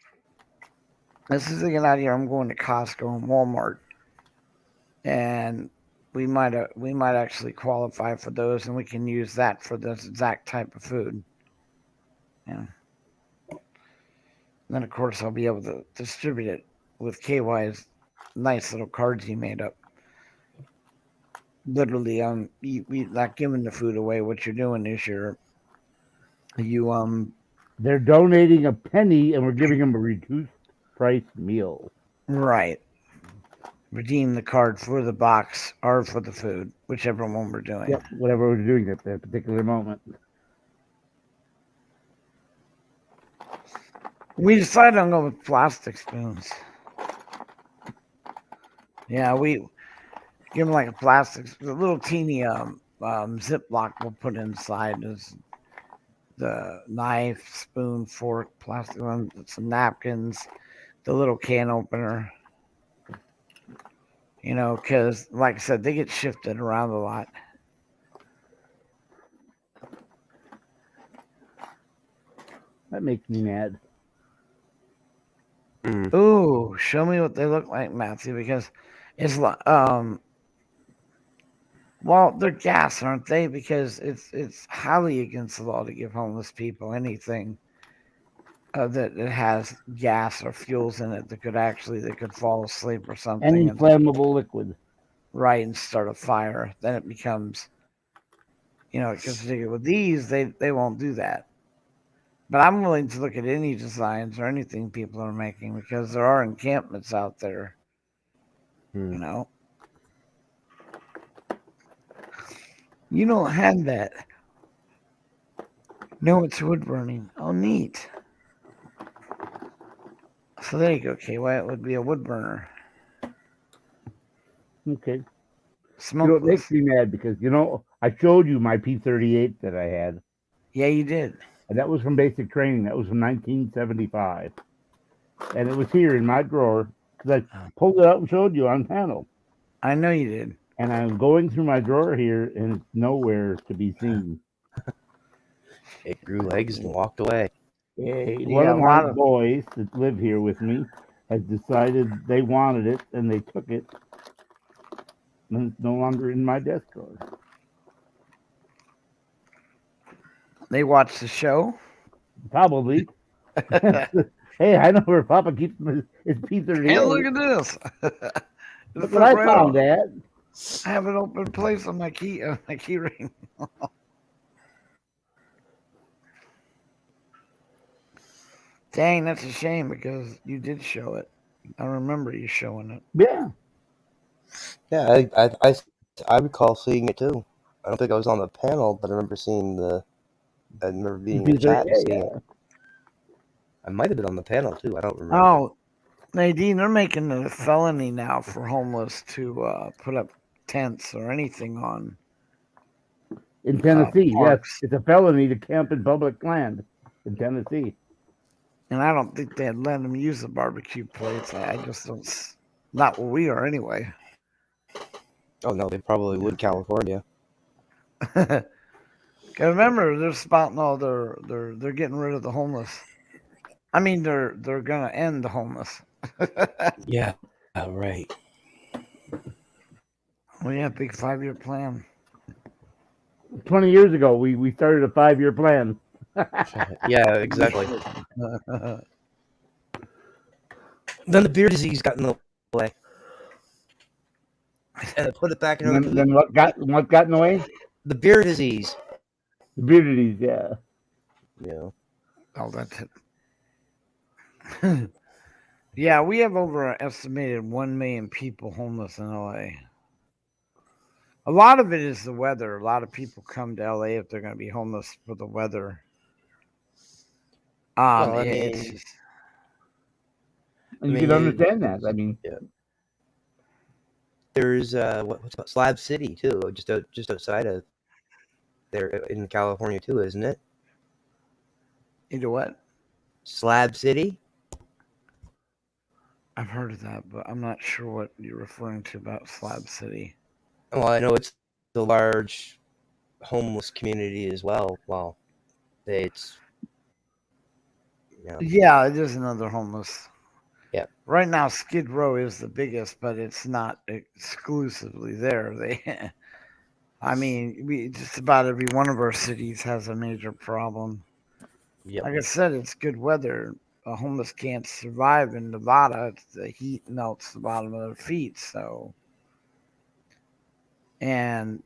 as soon as I get out of here, I'm going to Costco and Walmart, and we might actually qualify for those, and we can use that for this exact type of food. Yeah. And then of course I'll be able to distribute it with KY's nice little cards he made up. Literally, we not giving the food away. What you're doing is they're donating a penny, and we're giving them a reduced price meal. Right. Redeem the card for the box or for the food, whichever one we're doing. Yep, whatever we're doing at that particular moment. We decided on going with plastic spoons. Yeah, we give them like a little teeny Ziploc we'll put inside as the knife, spoon, fork, plastic one, some napkins, the little can opener. You know, because like I said, they get shifted around a lot. That makes me mad. Ooh, show me what they look like, Matthew, because it's well, they're gas, aren't they? Because it's highly against the law to give homeless people anything. that it has gas or fuels in it that could they could fall asleep or something. Any and flammable liquid. right and start a fire. Then it becomes, because with these they won't do that. But I'm willing to look at any designs or anything people are making because there are encampments out there. You don't have that. No, it's wood burning. Oh, neat. So there you go, KY. It would be a wood burner. Okay. Smokeless. It makes me mad because, I showed you my P-38 that I had. Yeah, you did. And that was from basic training. That was from 1975. And it was here in my drawer because I pulled it out and showed you on panel. I know you did. And I'm going through my drawer here, and it's nowhere to be seen. It grew legs and walked away. One of my boys that live here with me has decided they wanted it, and they took it. And it's no longer in my desk drawer. They watched the show? Probably. Hey, I know where Papa keeps his P-38. Hey, look at this. Look what I found, Dad. I have an open place on my key ring. Dang, that's a shame because you did show it. I remember you showing it. Yeah. Yeah, I recall seeing it too. I don't think I was on the panel, but I remember being in the chat and seeing it. I might have been on the panel too. I don't remember. Oh, Nadine, they're making it a felony now for homeless to put up tents or anything on. In Tennessee, yes. It's a felony to camp in public land in Tennessee. And I don't think they'd let them use the barbecue plates. I just don't. Not where we are anyway. Oh, no, they probably would in California. Cause remember, they're spouting all they're getting rid of the homeless. I mean, they're gonna end the homeless. Yeah, right. Well, yeah, big 5-year plan. 20 years ago, we started a 5-year plan. Yeah, exactly. Then the beer disease got in the way. And I put it back in. Then what got in the way? The beer disease. The beer disease, yeah. Yeah. Oh, that's it. Yeah, we have over an estimated 1 million people homeless in LA. A lot of it is the weather. A lot of people come to LA if they're going to be homeless for the weather. It's just, you can understand that. I mean, yeah. There's what's about Slab City too, just outside of there in California too, isn't it? Into what? Slab City. I've heard of that, but I'm not sure what you're referring to about Slab City. Well, I know it's a large homeless community as well. Well, it's yeah, it is another homeless. Yeah. Right now, Skid Row is the biggest, but it's not exclusively there. Just about every one of our cities has a major problem. Yep. Like I said, it's good weather. A homeless can't survive in Nevada. The heat melts the bottom of their feet. So, and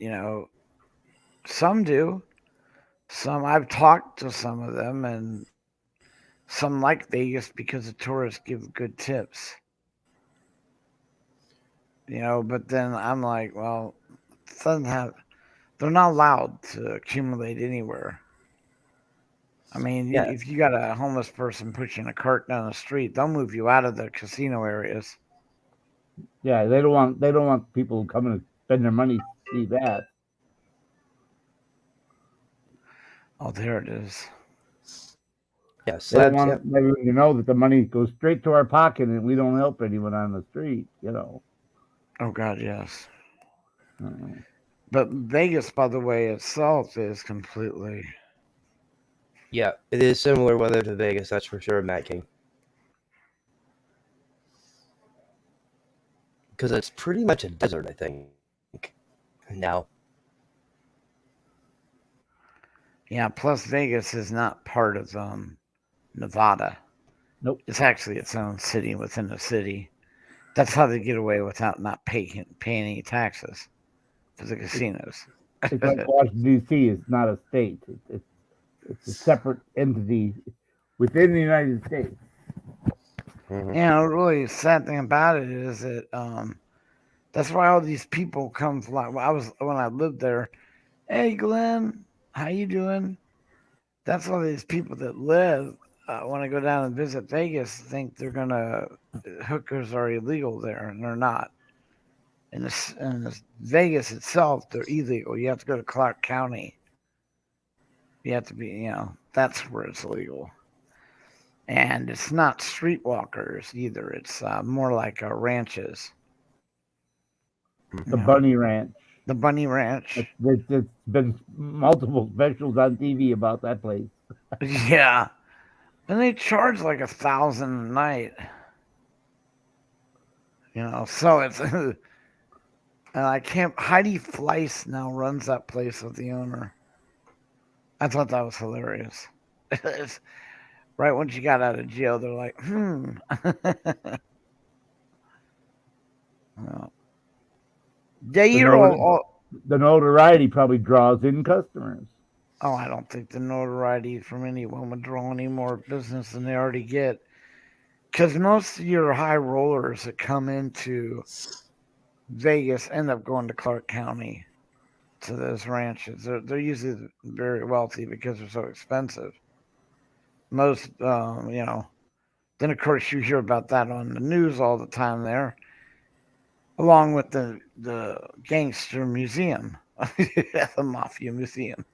some do. Some I've talked to some of them, and some like Vegas because the tourists give good tips. But then I'm like, well, they're not allowed to accumulate anywhere. I mean, if you got a homeless person pushing a cart down the street, they'll move you out of the casino areas. Yeah, they don't want people coming to spend their money to see that. Oh, there it is. Yeah, they don't want everyone to know that the money goes straight to our pocket and we don't help anyone on the street. Oh God, yes. But Vegas, by the way, itself is completely. Yeah, it is similar weather to Vegas, that's for sure, Matt King. Because it's pretty much a desert, I think. Now. Yeah, plus Vegas is not part of Nevada. Nope. It's actually its own city within a city. That's how they get away without not paying any taxes for the casinos. It's like Washington D.C. is not a state. It's a separate entity within the United States. Mhm. You know, really sad thing about it is that that's why all these people come fly. When I lived there. Hey, Glenn, how you doing? That's all these people that live when I go down and visit Vegas think they're gonna hookers are illegal there, and they're not. In Vegas itself, they're illegal. You have to go to Clark County. You have to be, that's where it's legal. And it's not streetwalkers either. It's more like ranches. The Bunny Ranch. The Bunny Ranch. There's been multiple specials on TV about that place. Yeah. And they charge like $1,000 a night. So it's and I can't. Heidi Fleiss now runs that place with the owner. I thought that was hilarious. Right when she got out of jail, they're like, well, the notoriety probably draws in customers. Oh, I don't think the notoriety from anyone would draw any more business than they already get. Because most of your high rollers that come into Vegas end up going to Clark County to those ranches. They're usually very wealthy because they're so expensive. Most, then of course you hear about that on the news all the time there, along with the gangster museum, the mafia museum.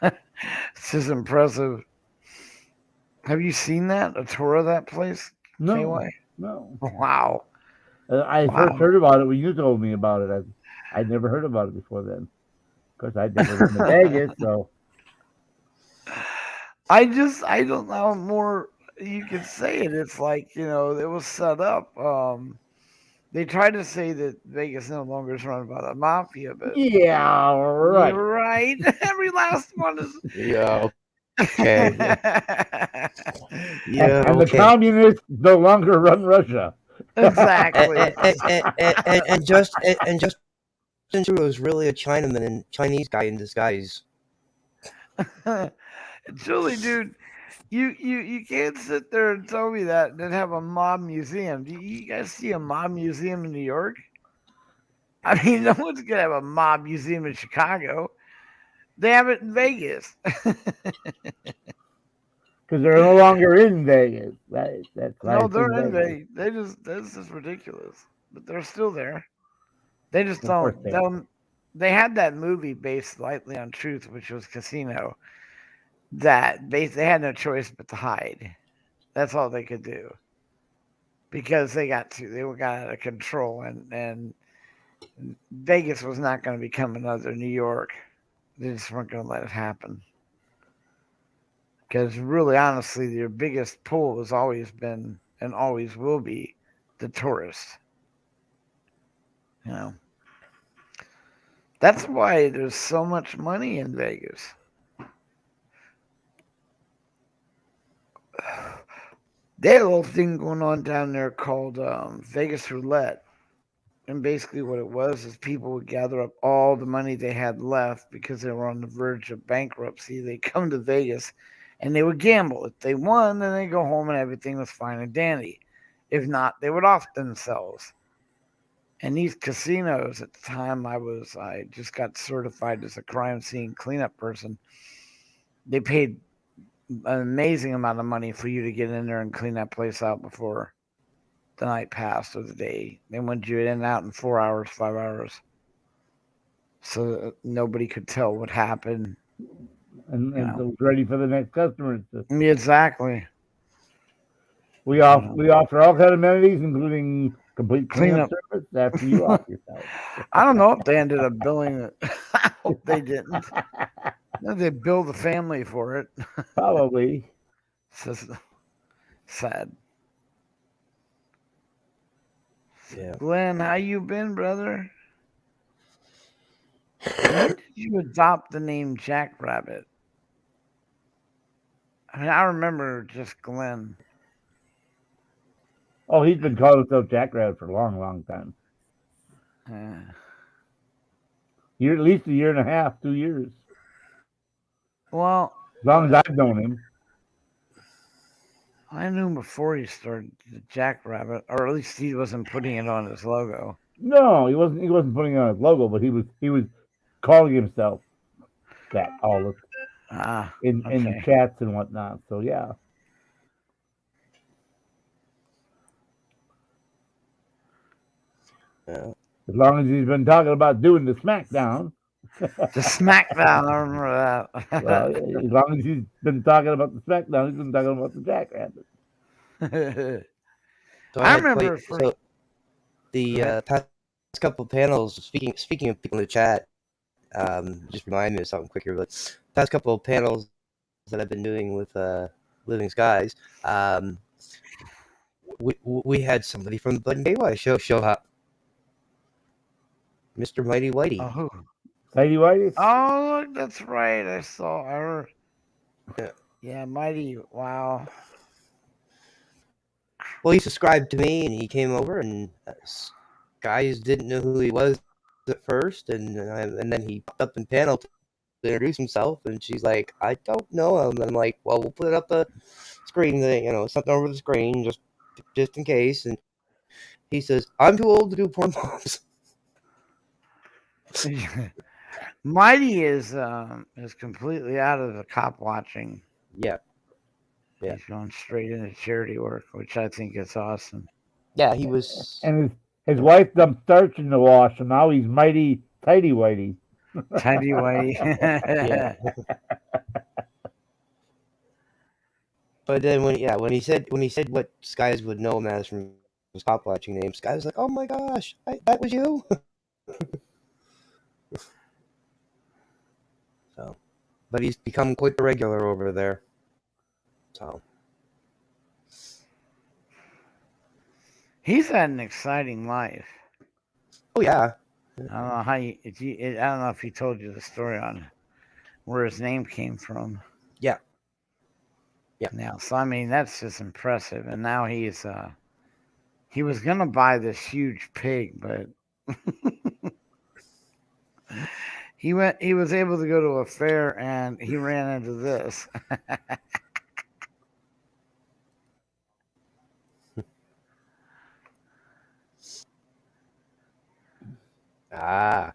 It's just impressive. Have you seen that? A tour of that place? No. KY? No. Wow. I first heard about it when you told me about it. I'd never heard about it before then. Of course, I'd never been to Vegas, so. I don't know how more you can say it. It's like, it was set up. They try to say that Vegas no longer is run by the mafia, but yeah, right. You're right. Every last one is. Yeah. Okay. Yeah. And the communists no longer run Russia. Exactly. and Justin Trudeau was really a Chinaman and Chinese guy in disguise. Julie, dude, you can't sit there and tell me that and then have a mob museum. Do you guys see a mob museum in New York? I mean, no one's gonna have a mob museum in Chicago. They have it in Vegas. Because they're no longer in Vegas. That's no, they're in Vegas. That's just ridiculous. But they're still there. They just don't. They had that movie based lightly on truth, which was Casino. They had no choice but to hide. That's all they could do. Because they got out of control, and Vegas was not going to become another New York. They just weren't going to let it happen. Because really, honestly, your biggest pull has always been and always will be the tourist. That's why there's so much money in Vegas. They had a little thing going on down there called Vegas Roulette. And basically what it was is people would gather up all the money they had left because they were on the verge of bankruptcy. They come to Vegas and they would gamble. If they won, then they go home and everything was fine and dandy. If not, they would off themselves. And these casinos at the time I just got certified as a crime scene cleanup person. They paid an amazing amount of money for you to get in there and clean that place out before the night passed or the day. They wanted you in and out in 4 hours, 5 hours. So that nobody could tell what happened. And was ready for the next customers. Exactly. We offer all kind of amenities, including complete cleanup service after you off yourself. I don't know if they ended up billing it. I hope they didn't. They billed the family for it. Probably. It's just sad. Yeah. Glenn, how you been, brother? When did you adopt the name Jack Rabbit? I mean, I remember just Glenn. Oh, he's been calling himself Jackrabbit for a long, long time. At least a year and a half, 2 years. Well, As long as I've known him. I knew him before he started the Jackrabbit, or at least he wasn't putting it on his logo. No, he wasn't. He wasn't putting it on his logo, but he was calling himself that all in Okay. chats and whatnot. So yeah. Yeah. As long as he's been talking about doing the SmackDown. The SmackDown, I remember that. Well, as long as he's been talking about the SmackDown, he's been talking about the Jackrabbit. So I had remember quite- so the past couple panels. Speaking of people in the chat, just remind me of something quick here. But past couple of panels that I've been doing with Living Skies, we had somebody from the Bud and Baywise show up, Mr. Mighty Whitey. Oh, who? Lady Whitey? Oh, look, that's right. I saw her. Yeah. Yeah, Mighty. Wow. Well, he subscribed to me, and he came over, and guys didn't know who he was at first, and then he popped up in panel to introduce himself, and she's like, "I don't know him." And I'm like, "Well, we'll put up a screen thing, something over the screen, just in case." And he says, "I'm too old to do porn moms." Mighty is completely out of the cop watching. Yeah. Yeah. He's going straight into charity work, which I think is awesome. Yeah, he was. And his wife dumped starch in the wash, and now he's Mighty Tidy Whitey. Tidy Whitey. Yeah. But then when he said what Skies would know him as from his cop watching name, Skies was like, "Oh my gosh, that was you." So, but he's become quite the regular over there. So He's had an exciting life. oh yeah. I don't know how I don't know if he told you the story on where his name came from. Yeah. Yeah. Now, so I mean, that's just impressive. And now he was gonna buy this huge pig, but he was able to go to a fair and he ran into this. Ah.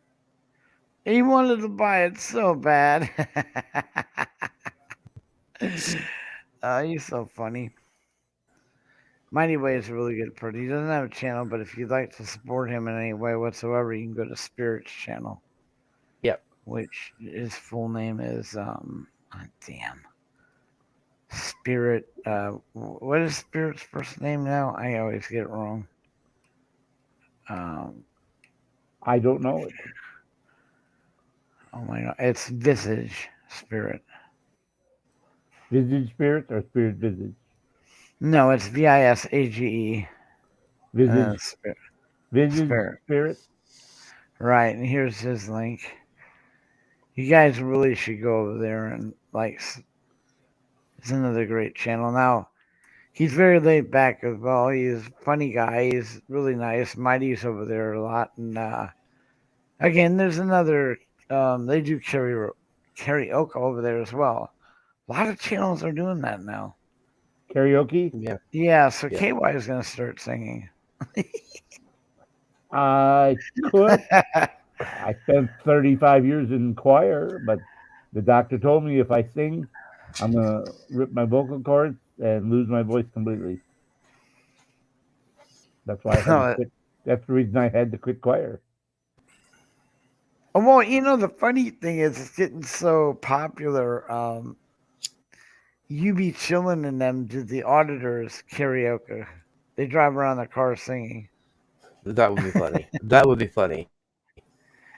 He wanted to buy it so bad. He's so funny. Mighty Way is a really good person. He doesn't have a channel, but if you'd like to support him in any way whatsoever, you can go to Spirit's channel. Yep. Which his full name is Spirit. What is Spirit's first name now? I always get it wrong. I don't know it. Oh my god, it's Visage Spirit. Visage Spirit or Spirit Visage? No, it's Visage. Visage Spirit. Visage Spirit. Right, and here's his link. You guys really should go over there and it's another great channel. Now, he's very laid back as well. He's a funny guy. He's really nice. Mighty's over there a lot. And again, there's another, they do karaoke over there as well. A lot of channels are doing that now. Karaoke? Yeah. Yeah, so KY is going to start singing. I could. I spent 35 years in choir, but the doctor told me if I sing, I'm going to rip my vocal cords and lose my voice completely. That's why I had to quit. That's the reason I had to quit choir. Well, the funny thing is it's getting so popular. You Be Chillin' and them did the Auditors karaoke. They drive around their car singing. That would be funny. That would be funny.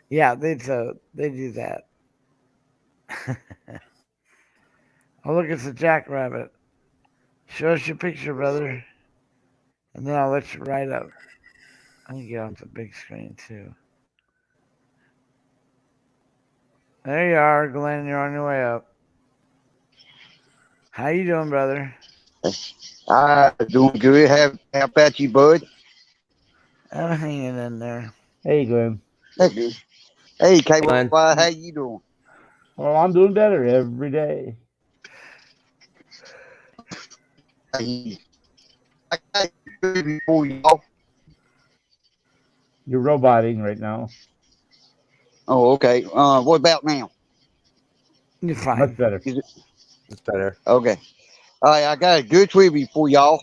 Yeah, they do that. Oh, look, it's a jackrabbit. Show us your picture, brother. And then I'll let you ride up. I can get off the big screen, too. There you are, Glenn. You're on your way up. How you doing, brother? Doing good. How about you, bud? I'm hanging in there. Hey, Glenn. That's good. Hey, KY, Glenn. how you doing? Well, I'm doing better every day. Hey, I got good before y'all. You're roboting right now. Oh, okay. What about now? You're fine. Much better. It's better. Okay. All right, I got a good trivia for y'all.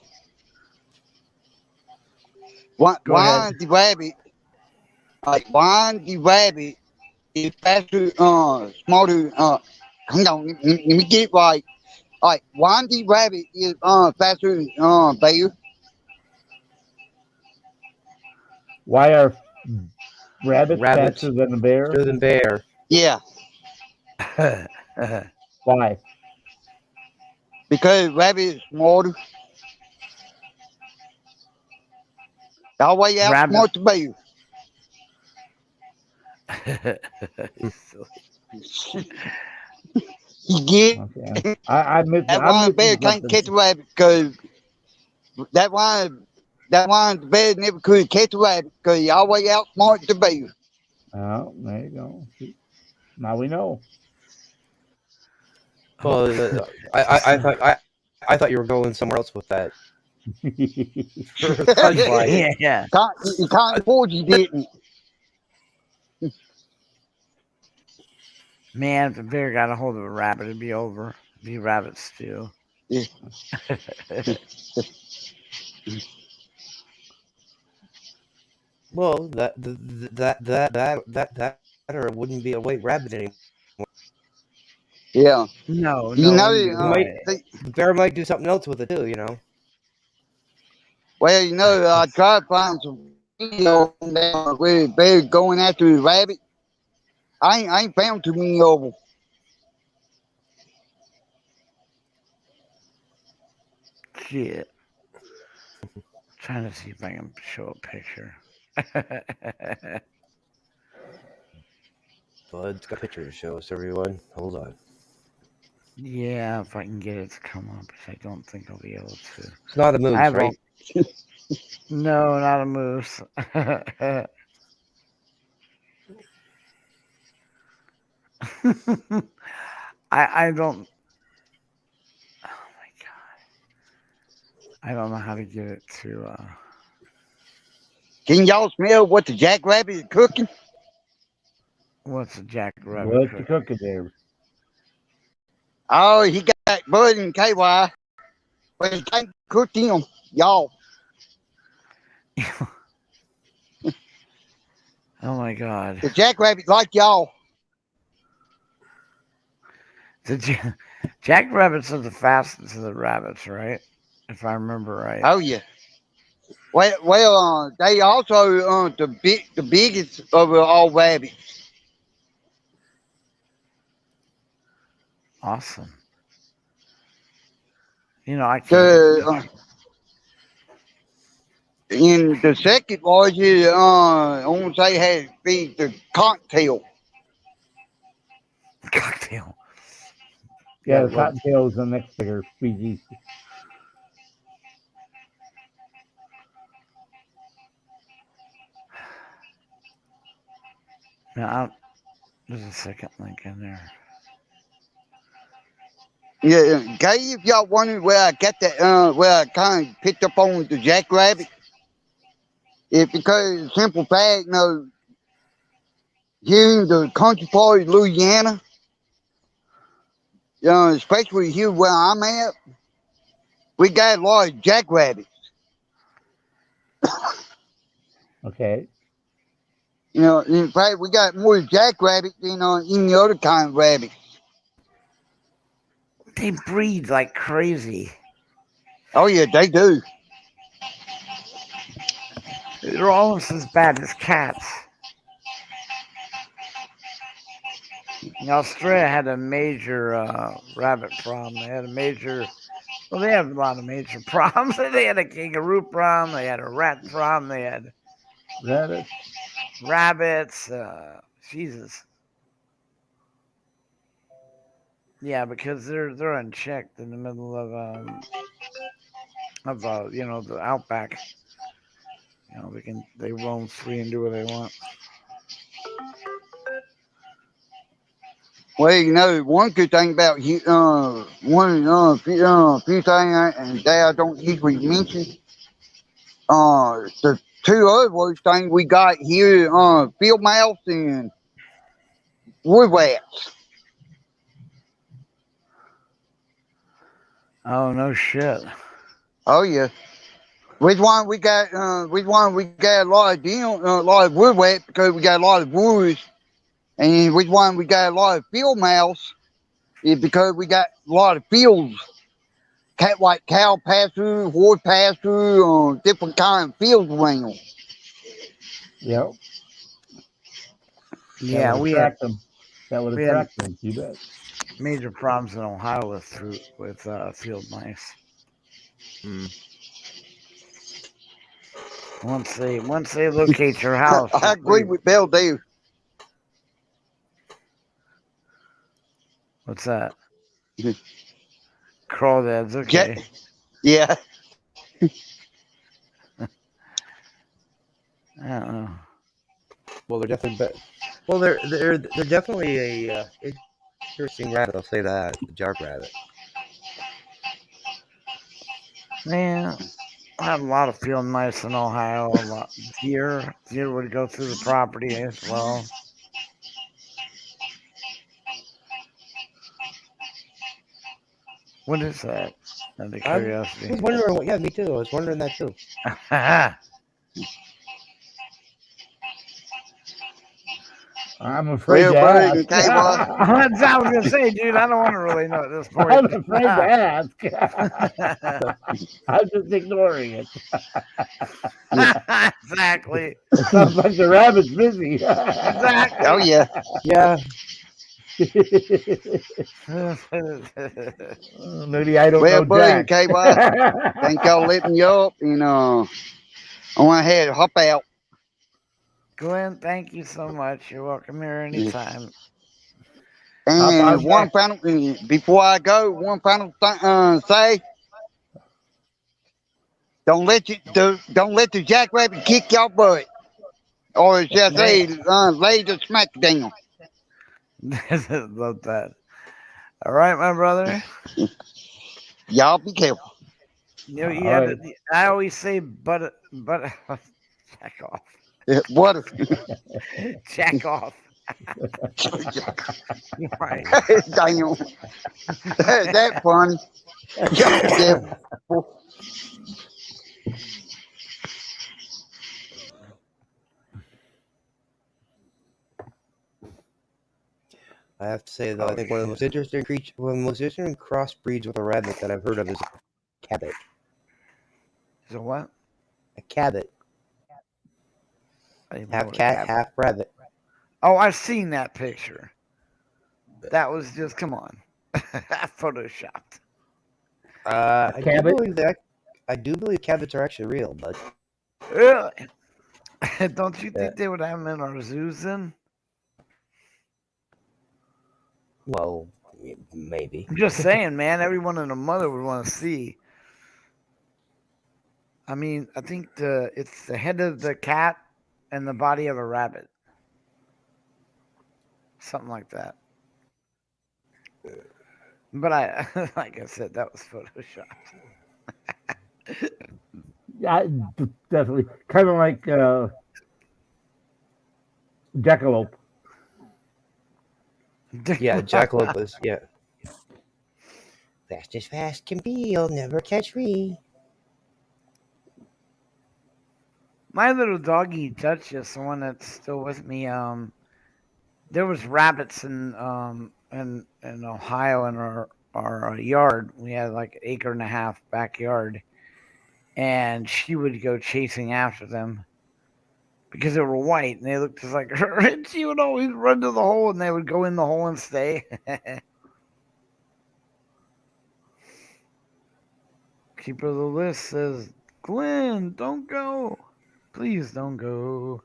Go Why the rabbit? Why the rabbit is faster? Smarter. Hang on. Let me get it right. All right. Why the rabbit is faster than bear? Why are rabbits Rabbits. faster than a bear? Better than bear. Yeah, Why? because rabbit is smarter. All the way out Rabbit. smart the bear. You get Okay. I'm that missing. why the I'm bear missing can't something. catch a rabbit because that why the bear never could catch a rabbit because he always outsmart the bear. Oh, there you go. See? Now we know. Well, I thought you were going somewhere else with that. Punchline. Yeah. You can't afford you didn't. Man, if the bear got a hold of a rabbit, it'd be over. It'd be rabbit stew. Yeah. Well, that or it wouldn't be a white rabbit anymore. Yeah. No, You know, you're right. The bear might do something else with it too, you know. well, you know, I tried to find some video on there where the bear going after the rabbit. I ain't found too many of them. Shit. Trying to see if I can show a picture. Bud's got a picture to show us, everyone. Hold on. Yeah, if I can get it to come up, which I don't think I'll be able to. It's not a moose, I have right? No, not a moose. I don't. Oh my god! I don't know how to get it to. Can y'all smell what the jackrabbit is cooking? What's a jackrabbit? What's the cooking there? Oh, he got Bud and KY. Well, he can't cook them, y'all. Oh my god! The jackrabbit like y'all. The jackrabbits are the fastest of the rabbits, right? If I remember right. Oh yeah. Well, they also the biggest of all rabbits. Awesome. You know, I can't. In the second largest, I want to say has to be the cocktail. Cocktail. Yeah, the cottontail is the next bigger species. Now, there's a second link in there. Yeah, okay. If y'all wondering where I got that, where I kind of picked up on the jackrabbit, it's because of the simple fact, you know, here in the country part of Louisiana, especially here where I'm at, we got a lot of jackrabbits. Okay. You know, in fact, we got more jackrabbits than any other kind of rabbit. They breed like crazy. Oh yeah, they do. They're almost as bad as cats. Australia had a major rabbit problem. They had a major, well, they have a lot of major problems. They had a kangaroo problem. They had a rat problem. They had rabbits. Jesus. Yeah, because they're unchecked in the middle of the outback. They roam free and do what they want. Well, one good thing about few things that I don't usually mention. The two other worst things we got here, field mouse and wood rats. Oh no shit. Oh yeah. Which one we got? Which one we got a lot of a lot of wood rats because we got a lot of woods, and which one we got a lot of field mouse is because we got a lot of fields. Like cow pasture, horse pasture, different kind of fields around. Yep. Yeah, that would we had attract them. That would we had attract them. You bet. major problems in Ohio with field mice. Once they locate your house. I agree with Bill Dave. What's that? Crawdads, okay. Yeah. I don't know. Well, they're definitely well, they're definitely a interesting rabbit. I'll say that, the jackrabbit. Man, I have a lot of field mice in Ohio. A lot deer would go through the property as well. What is that? Out of curiosity. I was wondering. Yeah, me too. I was wondering that too. I'm afraid to ask. That's what I was gonna say, dude. I don't want to really know at this point. I'm afraid to ask. I'm just ignoring it. Exactly. It sounds like the rabbit's busy. Exactly. Oh yeah. Yeah. Maybe I don't Well, know buddy, Jack. KY, thank y'all letting you up, and I went ahead to hop out. Glenn, thank you so much. You're welcome here anytime. And one final, before I go, one final say, don't let the jackrabbit kick your butt, or should I say, lay the smack down. Love that. All right, my brother. Y'all be careful. I always say, but jack off. What? Jack off. Right. Damn. That's funny. Y'all be careful. I have to say though, I think one of the most interesting crossbreeds with a rabbit that I've heard of is a cabot. Is a what? A cabot. Half cat, half rabbit. Oh, I've seen that picture. That was just, come on. Photoshopped. I do believe cabots are actually real, but Really? Don't you think they would have them in our zoos then? well, maybe. I'm just saying, man. Everyone and a mother would want to see. I mean, I think it's the head of the cat and the body of a rabbit. Something like that. But like I said, that was photoshopped. Yeah, definitely. Kind of like jackalope. Yeah, jackalope is, yeah. Fast as fast can be, you'll never catch me. My little doggy Duchess, the one that's still with me, there was rabbits in Ohio in our yard. We had like an acre and a half backyard, and she would go chasing after them because they were white and they looked just like her. And she would always run to the hole, and they would go in the hole and stay. Keeper of the list says, "Glenn, don't go. Please don't go."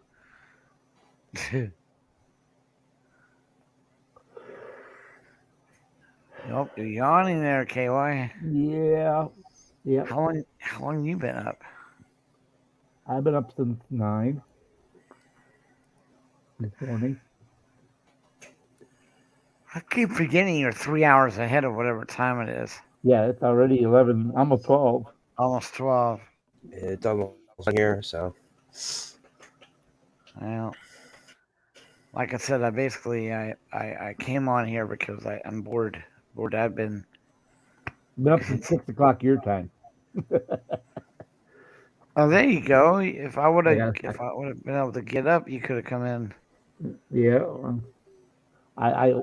Nope, you're yawning there, KY. Yeah. Yeah. How long you been up? I've been up since 9 this morning. I keep forgetting you're 3 hours ahead of whatever time it is. Yeah, it's already 11, almost 12. Almost 12. It's almost here, so. Well, like I said, I came on here because I'm bored. I've been Been up since 6 o'clock your time. Oh, there you go. If I would have Yeah. been able to get up, you could have come in. Yeah. I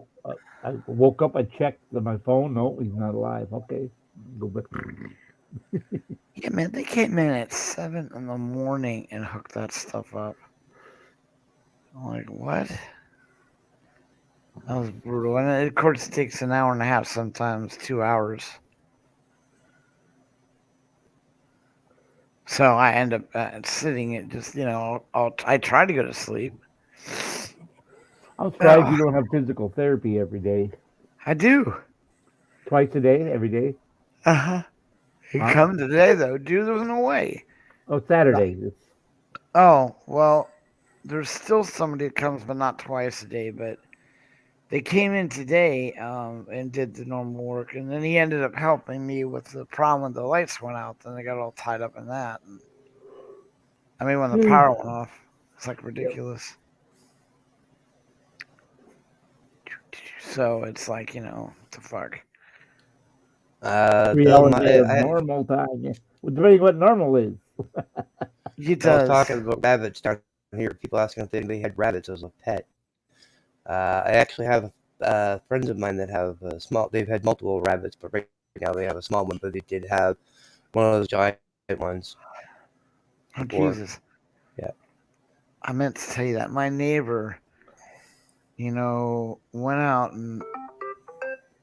woke up, I checked my phone. No, he's not alive. Okay. Go back. Yeah, man, they came in at 7 in the morning and hooked that stuff up. I'm like, what? That was brutal. And it, of course, it takes an hour and a half, sometimes 2 hours. So I end up sitting at just, I try to go to sleep. I'm surprised you don't have physical therapy every day. I do. Twice a day, every day? Uh-huh. He come today, though. Dude, there was no way. Oh, Saturday. Oh, well, there's still somebody that comes, but not twice a day. But they came in today and did the normal work. And then he ended up helping me with the problem when the lights went out. Then they got all tied up in that. And, I mean, when the power went off, it's like ridiculous. So it's like, what the fuck? 3 hours of normal time. Yeah. Well, depending what normal is. He I does. was talking about rabbits down here. People asking if they had rabbits as a pet. I actually have friends of mine that have they've had multiple rabbits, but right now they have a small one, but they did have one of those giant ones. Oh, Jesus. Yeah. I meant to tell you that. My neighbor, went out and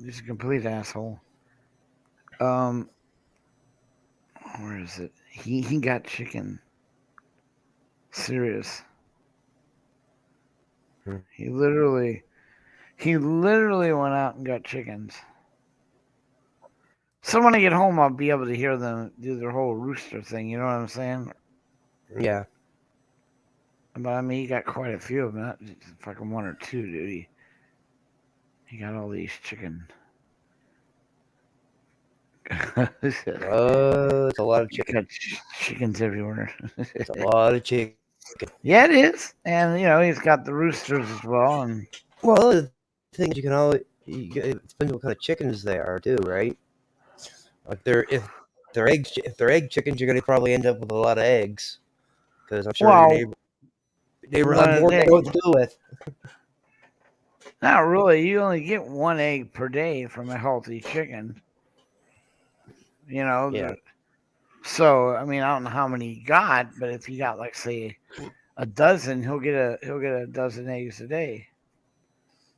he's a complete asshole. Where is it? He got chicken. Serious. He literally went out and got chickens. So when I get home, I'll be able to hear them do their whole rooster thing. You know what I'm saying? Yeah. But I mean, he got quite a few of them. Not just fucking one or two, dude. He got all these chicken. It's a lot of chicken. Chickens everywhere. It's a lot of chicken. Yeah, it is. And, he's got the roosters as well. And well, the thing is, you can always, it depends what kind of chickens they are, too, right? If they're egg chickens, you're going to probably end up with a lot of eggs. Because I'm sure your neighbor have more to know what to do with. Not really. You only get one egg per day from a healthy chicken. Yeah. So I mean, I don't know how many he got, but if he got like say a dozen, he'll get a dozen eggs a day.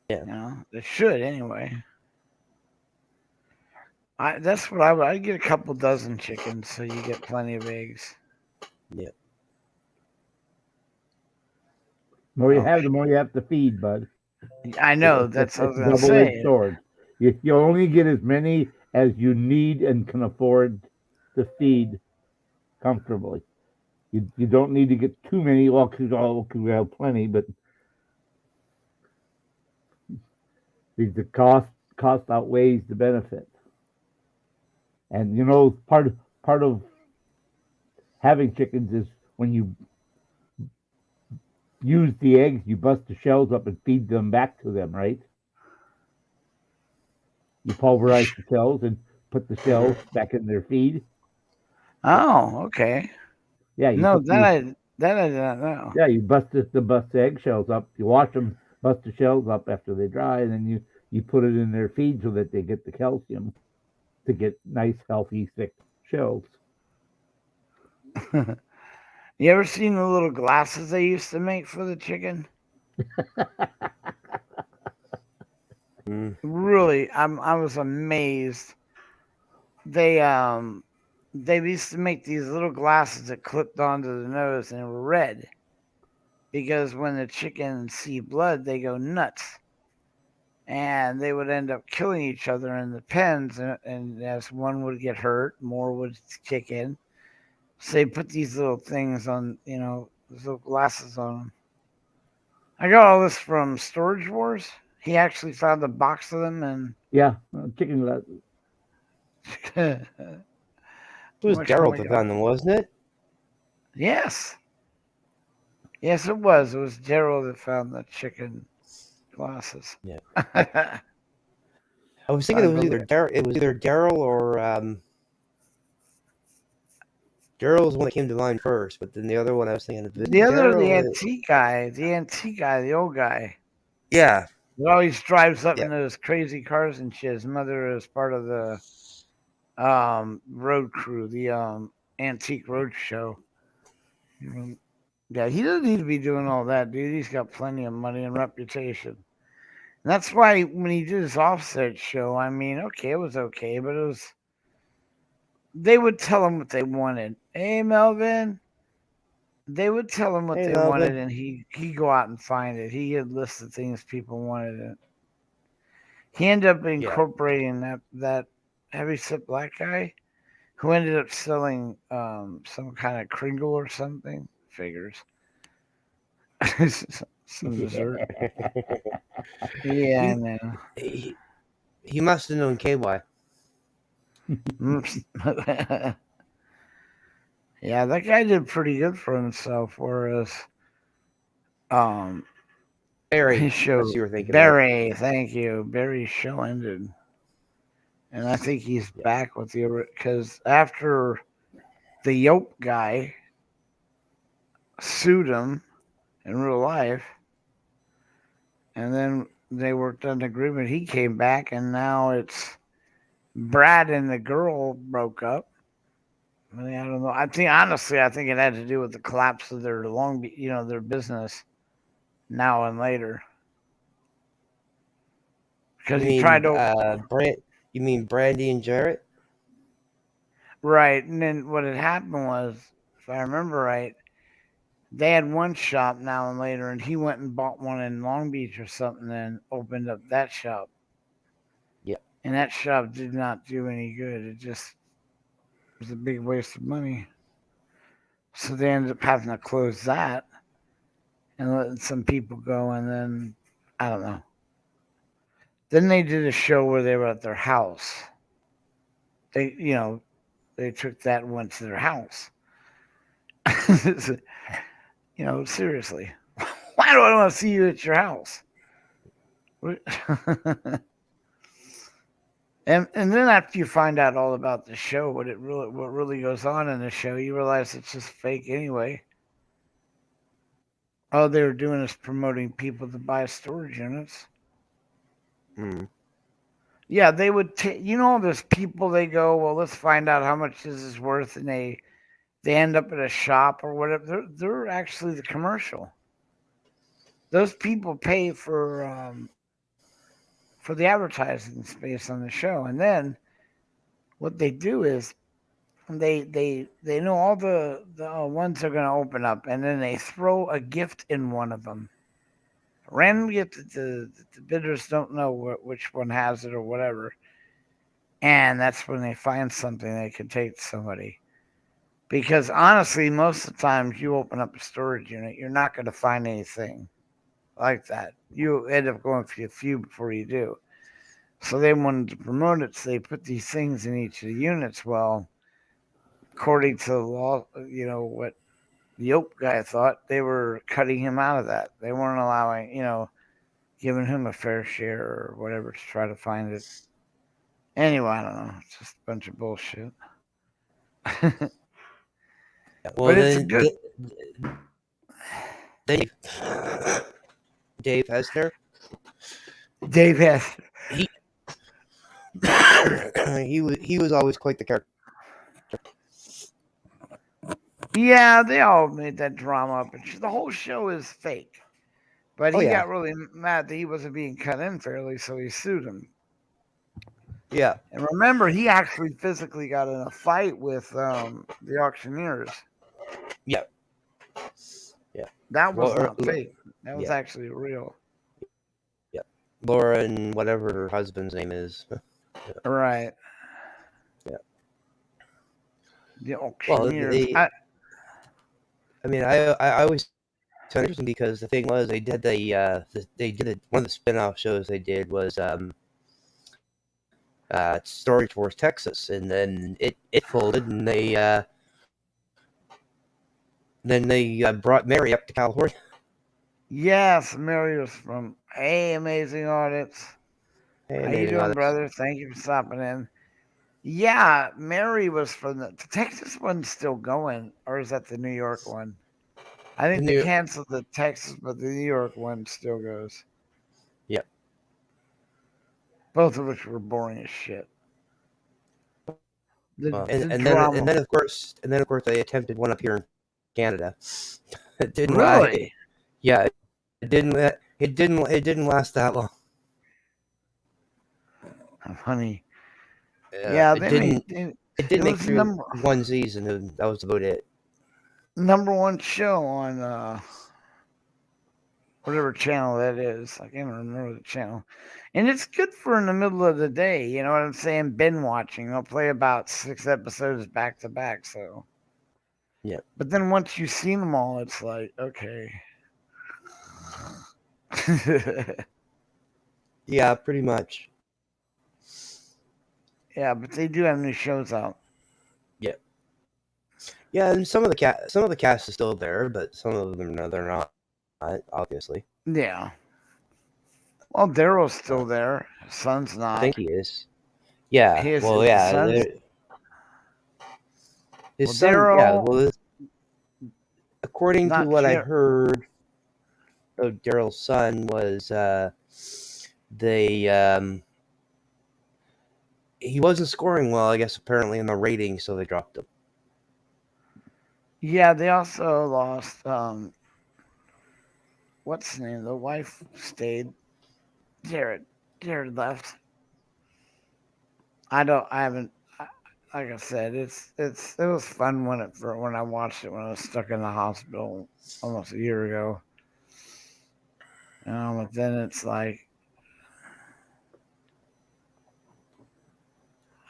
Yeah. They should anyway. That's what I'd get a couple dozen chickens, so you get plenty of eggs. Yeah. The more you have, the more you have to feed, bud. I know. That's what I was going to say. Double-edged sword. You only get as many as you need and can afford to feed comfortably. You don't need to get too many. Well, because we have plenty, but the cost outweighs the benefit. And part of having chickens is when you use the eggs, you bust the shells up and feed them back to them, right? You pulverize the shells and put the shells back in their feed. Oh, okay. Yeah. That I did not know. Yeah, you bust the eggshells up. You wash them, bust the shells up after they dry, and then you put it in their feed so that they get the calcium to get nice, healthy, thick shells. You ever seen the little glasses they used to make for the chicken? Really, I was amazed. They used to make these little glasses that clipped onto the nose and were red, because when the chickens see blood, they go nuts. and they would end up killing each other in the pens. And as one would get hurt, more would kick in. So they put these little things on, these little glasses on them. I got all this from Storage Wars. He actually found a box of them, and Yeah, chicken glasses. It was Daryl that found them, wasn't it? Yes. Yes, it was. It was Daryl that found the chicken glasses. Yeah. I was thinking it was either Daryl or Daryl was the one that came to mind first, but then the other one I was thinking of the antique guy, the old guy. Yeah. He always drives up in those crazy cars and shit. His mother is part of the road crew, the antique road show. Yeah, he doesn't need to be doing all that, dude. He's got plenty of money and reputation. And that's why when he did his offset show, I mean, okay, it was okay, but it was. They would tell him what they wanted. Hey, Melvin. They would tell him what they wanted, and he'd go out and find it. He had lists of things people wanted. It. He ended up incorporating that heavyset black guy, who ended up selling some kind of Kringle or something. Figures. Some dessert. Yeah, I know. He must have known KY. Yeah, that guy did pretty good for himself. Whereas, Barry, his show, you were thinking Barry, thank you. Barry's show ended, and I think he's back with because after the Yope guy sued him in real life, and then they worked on an agreement. He came back, and now it's Brad and the girl broke up. I mean, I don't know. I think it had to do with the collapse of their their business now and later. Because he tried to. You mean Brandy and Jarrett? Right, and then what had happened was, if I remember right, they had one shop now and later, and he went and bought one in Long Beach or something, and opened up that shop. Yeah, and that shop did not do any good. It just was a big waste of money. So they ended up having to close that and letting some people go, and then I don't know. Then they did a show where they were at their house. They took that and went to their house. Seriously. Why do I want to see you at your house? And then after you find out all about the show, what really goes on in the show, you realize it's just fake anyway. All they were doing is promoting people to buy storage units. Yeah, they would there's people, they go, well, let's find out how much this is worth, and they end up at a shop or whatever. They're actually the commercial. Those people pay for the advertising space on the show, and then what they do is they know all the ones are going to open up, and then they throw a gift in one of them. A random gift that the bidders don't know which one has it or whatever, and that's when they find something they can take to somebody. Because honestly, most of the times you open up a storage unit, you're not going to find anything like that. You end up going for a few before you do. So they wanted to promote it, so they put these things in each of the units. Well, according to the law, what the Yope guy thought, they were cutting him out of that. They weren't allowing, giving him a fair share or whatever to try to find it. Anyway, I don't know. It's just a bunch of bullshit. Well, then, Dave Hester. Dave Hester. He was always quite the character. Yeah, they all made that drama up. The whole show is fake. But he got really mad that he wasn't being cut in fairly, so he sued him. Yeah. And remember, he actually physically got in a fight with the auctioneers. Yeah. Yeah. That was not fake. That was actually real. Yeah. Laura and whatever her husband's name is. Right. Yeah. The Well, auctioneers. I mean, I always found it interesting because the thing was they did one of the spin-off shows they did was Story Tours Texas, and then it folded, and they brought Mary up to California. Yes, Mary was from Hey Amazing Audits. Hey, How you Amazing doing, Audits. brother? Thank you for stopping in. Yeah, Mary was from the Texas one's still going, or is that the New York one? I think they canceled the Texas, but the New York one still goes. Yep. Both of which were boring as shit. And then of course they attempted one up here in Canada. It didn't Really? Yeah, it didn't last that long. Funny. Yeah, it didn't make through one season, and that was about it. Number one show on whatever channel that is. I can't remember the channel. And it's good for in the middle of the day. You know what I'm saying? Binge watching. They'll play about 6 episodes back to back. So, yeah. But then once you've seen them all, it's like, okay. Yeah, pretty much. Yeah, but they do have new shows out. Yeah. Yeah, and some of the cast is still there, but some of them they're not, obviously. Yeah. Well, Daryl's still there. His son's not. I think he is. Yeah. His son. Daryl, according to what I heard of Daryl's son was he wasn't scoring well, I guess, apparently in the ratings, so they dropped him. Yeah, they also lost what's his name? The wife stayed. Jared left. Like I said, it was fun when I watched it when I was stuck in the hospital almost a year ago. But then it's like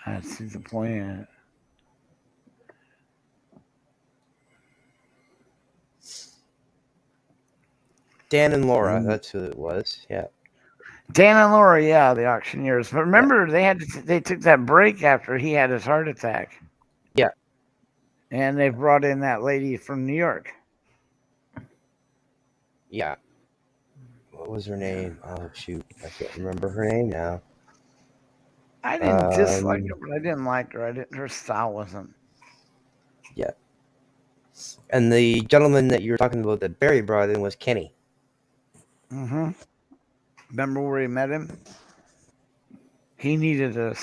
I see the point in it. Dan and Laura, that's who it was. Yeah. Dan and Laura, yeah, the auctioneers. But remember, they took that break after he had his heart attack. Yeah. And they brought in that lady from New York. Yeah. What was her name? Oh, shoot. I can't remember her name now. I didn't dislike her, but I didn't like her. Her style wasn't. Yeah. And the gentleman that you were talking about that Barry brought in was Kenny. Mm-hmm. Remember where he met him? He needed a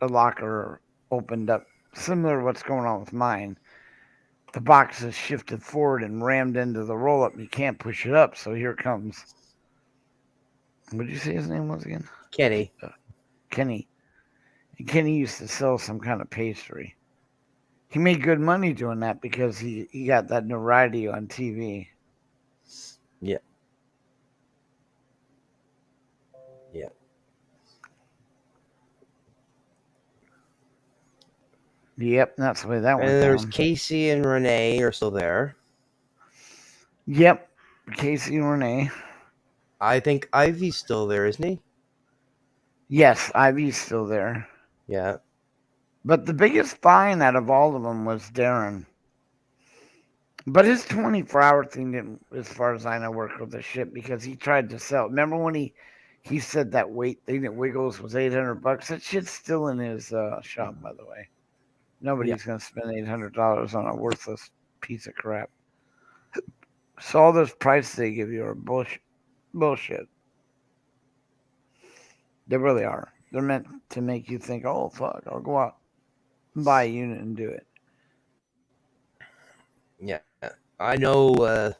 locker opened up, similar to what's going on with mine. The boxes shifted forward and rammed into the roll-up. You can't push it up, so here comes. What did you say his name was again? Kenny. Kenny. And Kenny used to sell some kind of pastry. He made good money doing that because he got that notoriety on TV. Yeah. Yeah. Yep, that's the way that went. And there's Casey and Renee are still there. Yep, Casey and Renee. I think Ivy's still there, isn't he? Yes, Ivy's still there. Yeah. But the biggest find out of all of them was Darren. But his 24-hour thing didn't, as far as I know, work with the shit because he tried to sell. Remember when he said that weight thing at Wiggles was $800? That shit's still in his shop, by the way. Nobody's going to spend $800 on a worthless piece of crap. So all those prices they give you are bullshit. They really are. They're meant to make you think, oh, fuck, I'll go out and buy a unit and do it. Yeah. I know that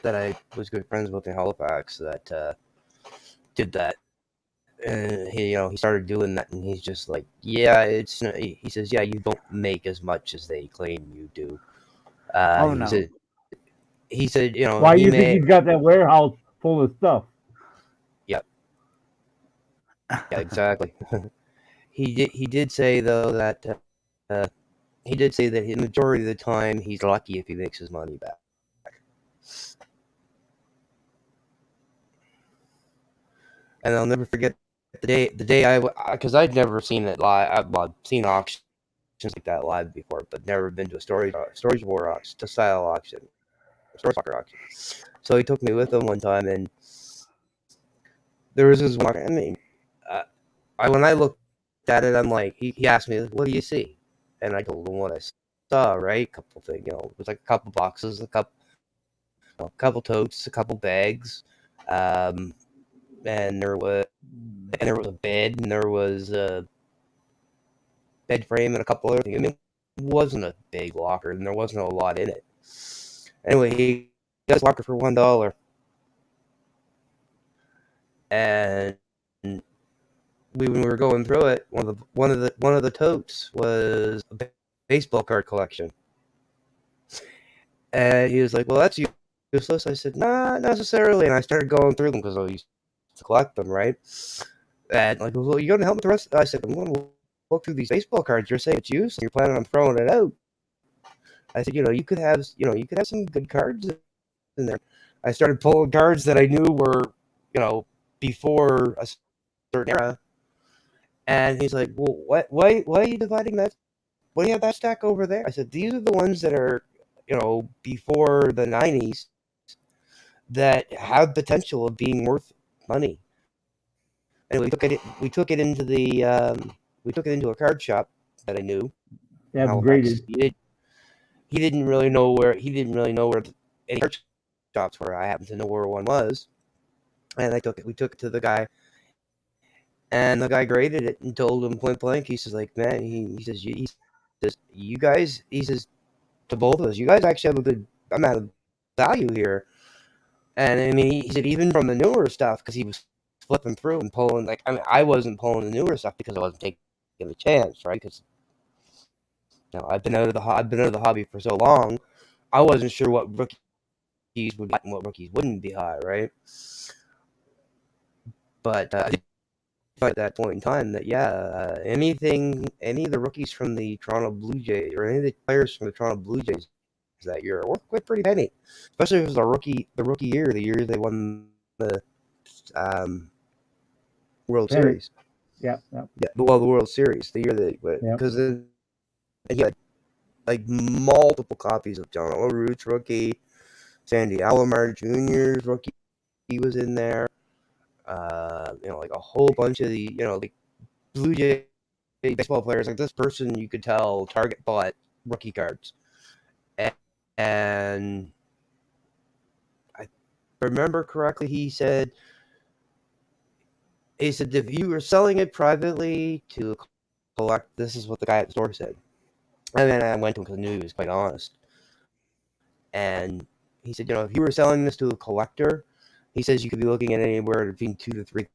I was good friends with in Halifax that did that. And he started doing that, and he's just like, yeah, he says, yeah, you don't make as much as they claim you do. No. He said, why do you think he's got that warehouse full of stuff? Yeah, exactly. He did say though that he did say that the majority of the time he's lucky if he makes his money back. And I'll never forget the day because I'd never seen it live. I've seen auctions like that live before, but never been to a storage war auction, to style auction, storage locker auction. So he took me with him one time, and there was this one. I mean, when I looked at it, I'm like, he asked me, "What do you see?" And I told him what I saw. Right, a couple things. It was like a couple boxes, a couple totes, a couple bags, and there was a bed, and there was a bed frame, and a couple other things. I mean, it wasn't a big locker, and there wasn't a lot in it. Anyway, he got his locker for $1, and when we were going through it, one of the totes was a baseball card collection, and he was like, "Well, that's useless." I said, "Not necessarily," and I started going through them because I used to collect them, right? And like, "Well, you're gonna help with the rest?" I said, "I'm gonna look through these baseball cards. You're saying it's useless, and you're planning on throwing it out." I said, you could have some good cards in there. I started pulling cards that I knew were, before a certain era. And he's like, "Well, why are you dividing that? Why do you have that stack over there?" I said, "These are the ones that are, before the 90s that have potential of being worth money." And we took it into a card shop that I knew. Yeah, graded. He didn't really know where any card shops were. I happened to know where one was, and we took it to the guy, and the guy graded it and told him point blank. He says, like, "Man," he says, "You guys," he says to both of us, "You guys actually have a good amount of value here." And I mean, he said even from the newer stuff, because he was flipping through and pulling. Like, I mean, I wasn't pulling the newer stuff because I wasn't taking a chance, right? Because I've been out of the hobby for so long, I wasn't sure what rookies would be and what rookies wouldn't be high, right? But at that point in time, that any of the rookies from the Toronto Blue Jays or any of the players from the Toronto Blue Jays that year were quite pretty penny, especially if it was the rookie year, the year they won the World Series. Yeah. Well, the World Series, the year they went, because he had like multiple copies of John Olerud's rookie, Sandy Alomar Jr.'s rookie. He was in there. Like a whole bunch of the, like Blue Jay baseball players. Like this person, you could tell Target bought rookie cards, and I remember correctly, he said if you were selling it privately to collect, this is what the guy at the store said. And then I went to him because I knew he was quite honest. And he said, if you were selling this to a collector, he says you could be looking at anywhere between $2,000 to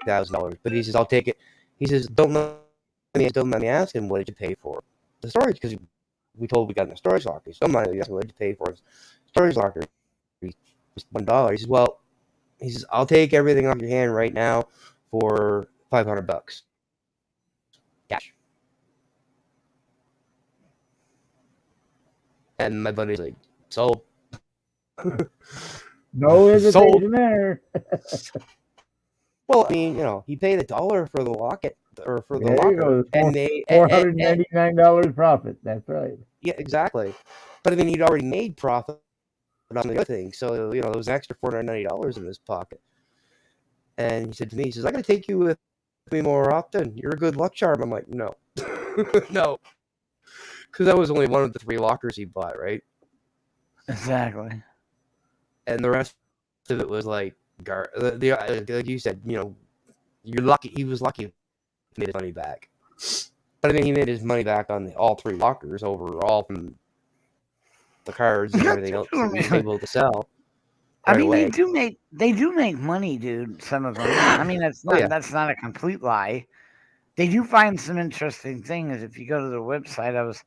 $3,000. But he says, I'll take it. He says, don't let me ask him, what did you pay for the storage? Because we got in a storage locker. He said, don't mind me asking, what did you pay for his storage locker? It was $1. He says, I'll take everything off your hand right now for $500 cash. And my buddy's like, sold. No hesitation there. Well, I mean, he paid $1 for the locket or for the locker, and made $499 profit. That's right. Yeah, exactly. But I mean, he'd already made profit on the other thing, so there was an extra $490 in his pocket. And he said to me, "I got to take you with me more often. You're a good luck charm." I'm like, "No, no," because that was only one of the 3 lockers he bought, right? Exactly. And the rest of it was like, like you said, you're lucky. He was lucky he made his money back. But I mean, he made his money back on all 3 lockers overall from the cards and everything else he was able to sell. I mean, they do make money, dude. Some of them. I mean, that's not a complete lie. They do find some interesting things. If you go to their website,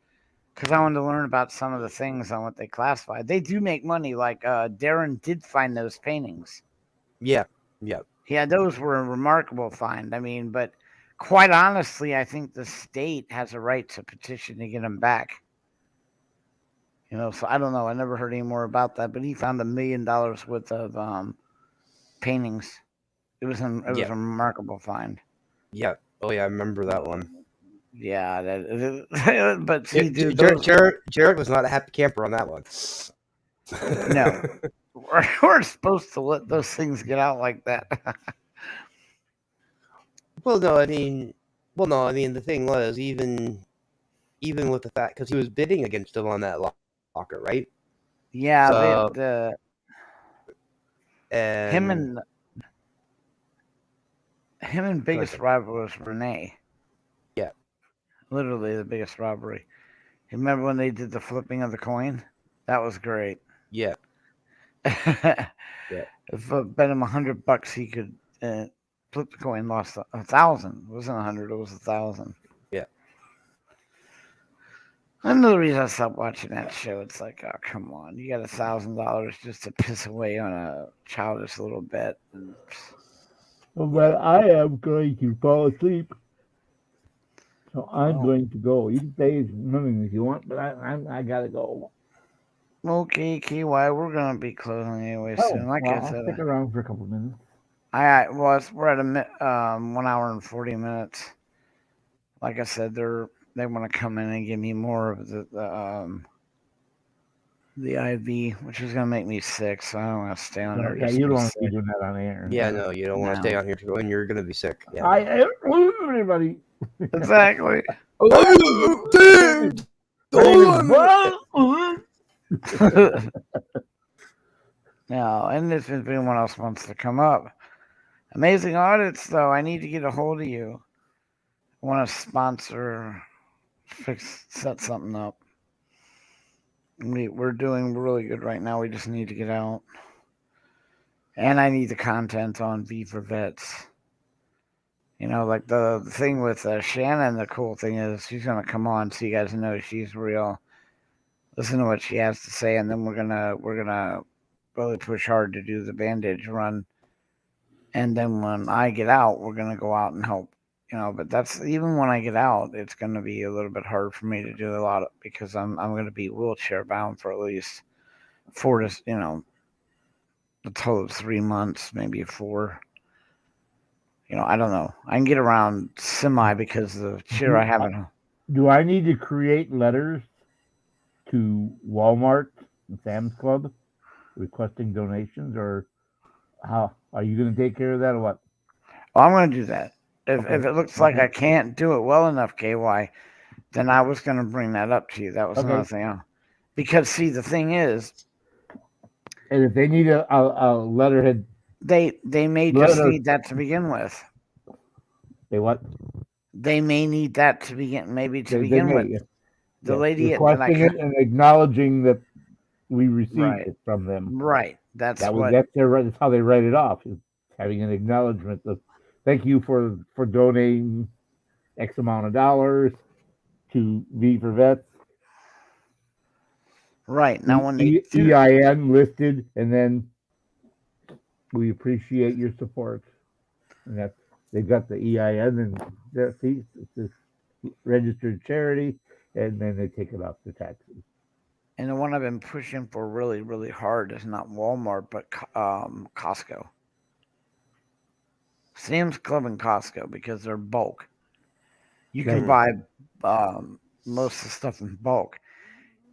because I wanted to learn about some of the things on what they classify. They do make money. Like Darren did find those paintings. Yeah. Yeah, those were a remarkable find. I mean, but quite honestly, I think the state has a right to petition to get them back. You know, so I don't know. I never heard any more about that. But he found $1 million worth of paintings. It was a Yeah. remarkable find. Yeah. Oh yeah, I remember that one. Yeah, but see, dude, Jared was not a happy camper on that one. No. we're supposed to let those things get out like that. Well, no, I mean, the thing was even with the fact because he was bidding against him on that locker, right? Yeah, So, him and biggest rival was Renee. Yeah. Literally the biggest robbery. You remember when they did the flipping of the coin? That was great. Yeah. If I bet him $100, he could flip the coin. Lost 1,000. It wasn't 100. It was 1,000. Yeah. Another reason I stopped watching that show. It's like, oh come on, you got $1,000 just to piss away on a childish little bet. Well, I am going to fall asleep, so I'm going to go. You can stay as long as you want, but I gotta go. Okay, KY, we're gonna be closing anyway soon. Like I said, I'll stick around for a couple minutes. We're at 1 hour and 40 minutes. Like I said, they want to come in and give me more of the IV, which is gonna make me sick. So I don't want to stay on there. Yeah, you don't want to be doing that on air. Yeah, no, you don't want to stay on here when you're gonna be sick. Yeah. Everybody. Exactly. No, and if anyone else wants to come up, Amazing Audits, though, I need to get a hold of you. I want to sponsor, set something up. We're doing really good right now. We just need to get out. And I need the content on V for Vets. You know, like the thing with Shannon, the cool thing is she's going to come on so you guys know she's real. Listen to what she has to say, and then we're gonna really push hard to do the bandage run. And then when I get out, we're gonna go out and help. You know, but that's even when I get out, it's gonna be a little bit hard for me to do a lot of because I'm gonna be wheelchair bound for at least 4 to a total of 3 months, maybe 4. You know, I don't know. I can get around semi because the chair I haven't. Do I need to create letters to Walmart and Sam's Club requesting donations, or how are you going to take care of that, or what? Oh, I'm going to do that. If it looks like I can't do it well enough, KY, then I was going to bring that up to you. That was another thing. Because, see, the thing is... And if they need a letterhead... They may just need that to begin with. They what? They may need that to begin with. Yeah. The lady... Requesting it and acknowledging that we received it from them. Right. That's how they write it off. Having an acknowledgement of thank you for donating X amount of dollars to V for Vets. Right. Now when they EIN listed, and then we appreciate your support. And that they've got the EIN and their fees. It's a registered charity, and then they take it off the taxes. And the one I've been pushing for really, really hard is not Walmart, but Costco. Sam's Club and Costco, because they're bulk. You can buy most of the stuff in bulk.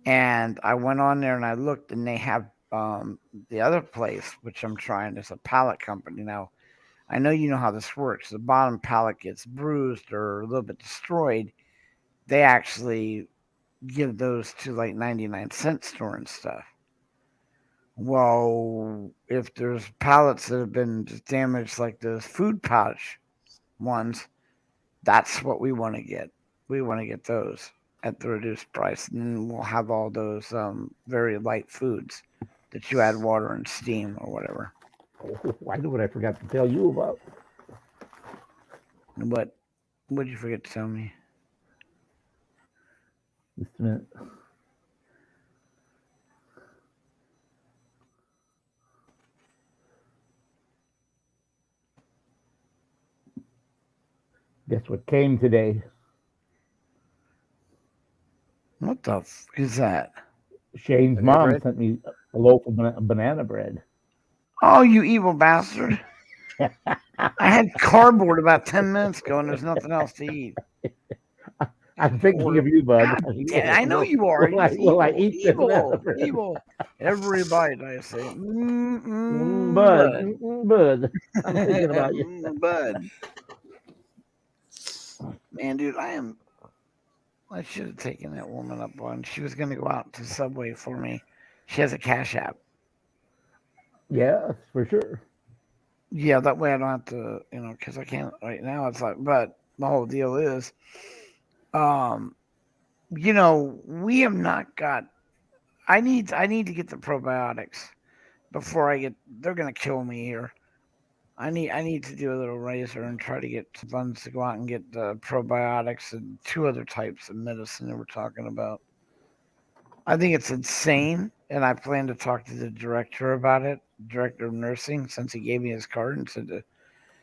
And I went on there and I looked, and they have the other place, which I'm trying, is a pallet company. Now, I know you know how this works. The bottom pallet gets bruised or a little bit destroyed. They actually give those to like 99-cent store and stuff. Well, if there's pallets that have been damaged, like those food pouch ones, that's what we want to get. We want to get those at the reduced price, and then we'll have all those very light foods that you add water and steam or whatever. Oh, I know what I forgot to tell you about. What did you forget to tell me? Just a minute. Guess what came today? What the f is that? Shane's Banana mom bread? sent me a loaf of banana bread. Oh, you evil bastard. I had cardboard about 10 minutes ago and there's nothing else to eat. I'm thinking of you, bud. God damn, I know you are. Will I eat the banana evil, bread? evil. Every bite I say, Bud, bud. I'm thinking about you. Bud. Man, dude, I should have taken that woman up on. She was going to go out to Subway for me. She has a Cash App. Yes, for sure. Yeah, that way I don't have to, because I can't right now. It's like, but the whole deal is, we have not got. I need to get the probiotics before they're gonna kill me here. I need to do a little razor and try to get some funds to go out and get the probiotics and 2 other types of medicine that we're talking about. I think it's insane, and I plan to talk to the director about it, director of nursing, since he gave me his card and said to.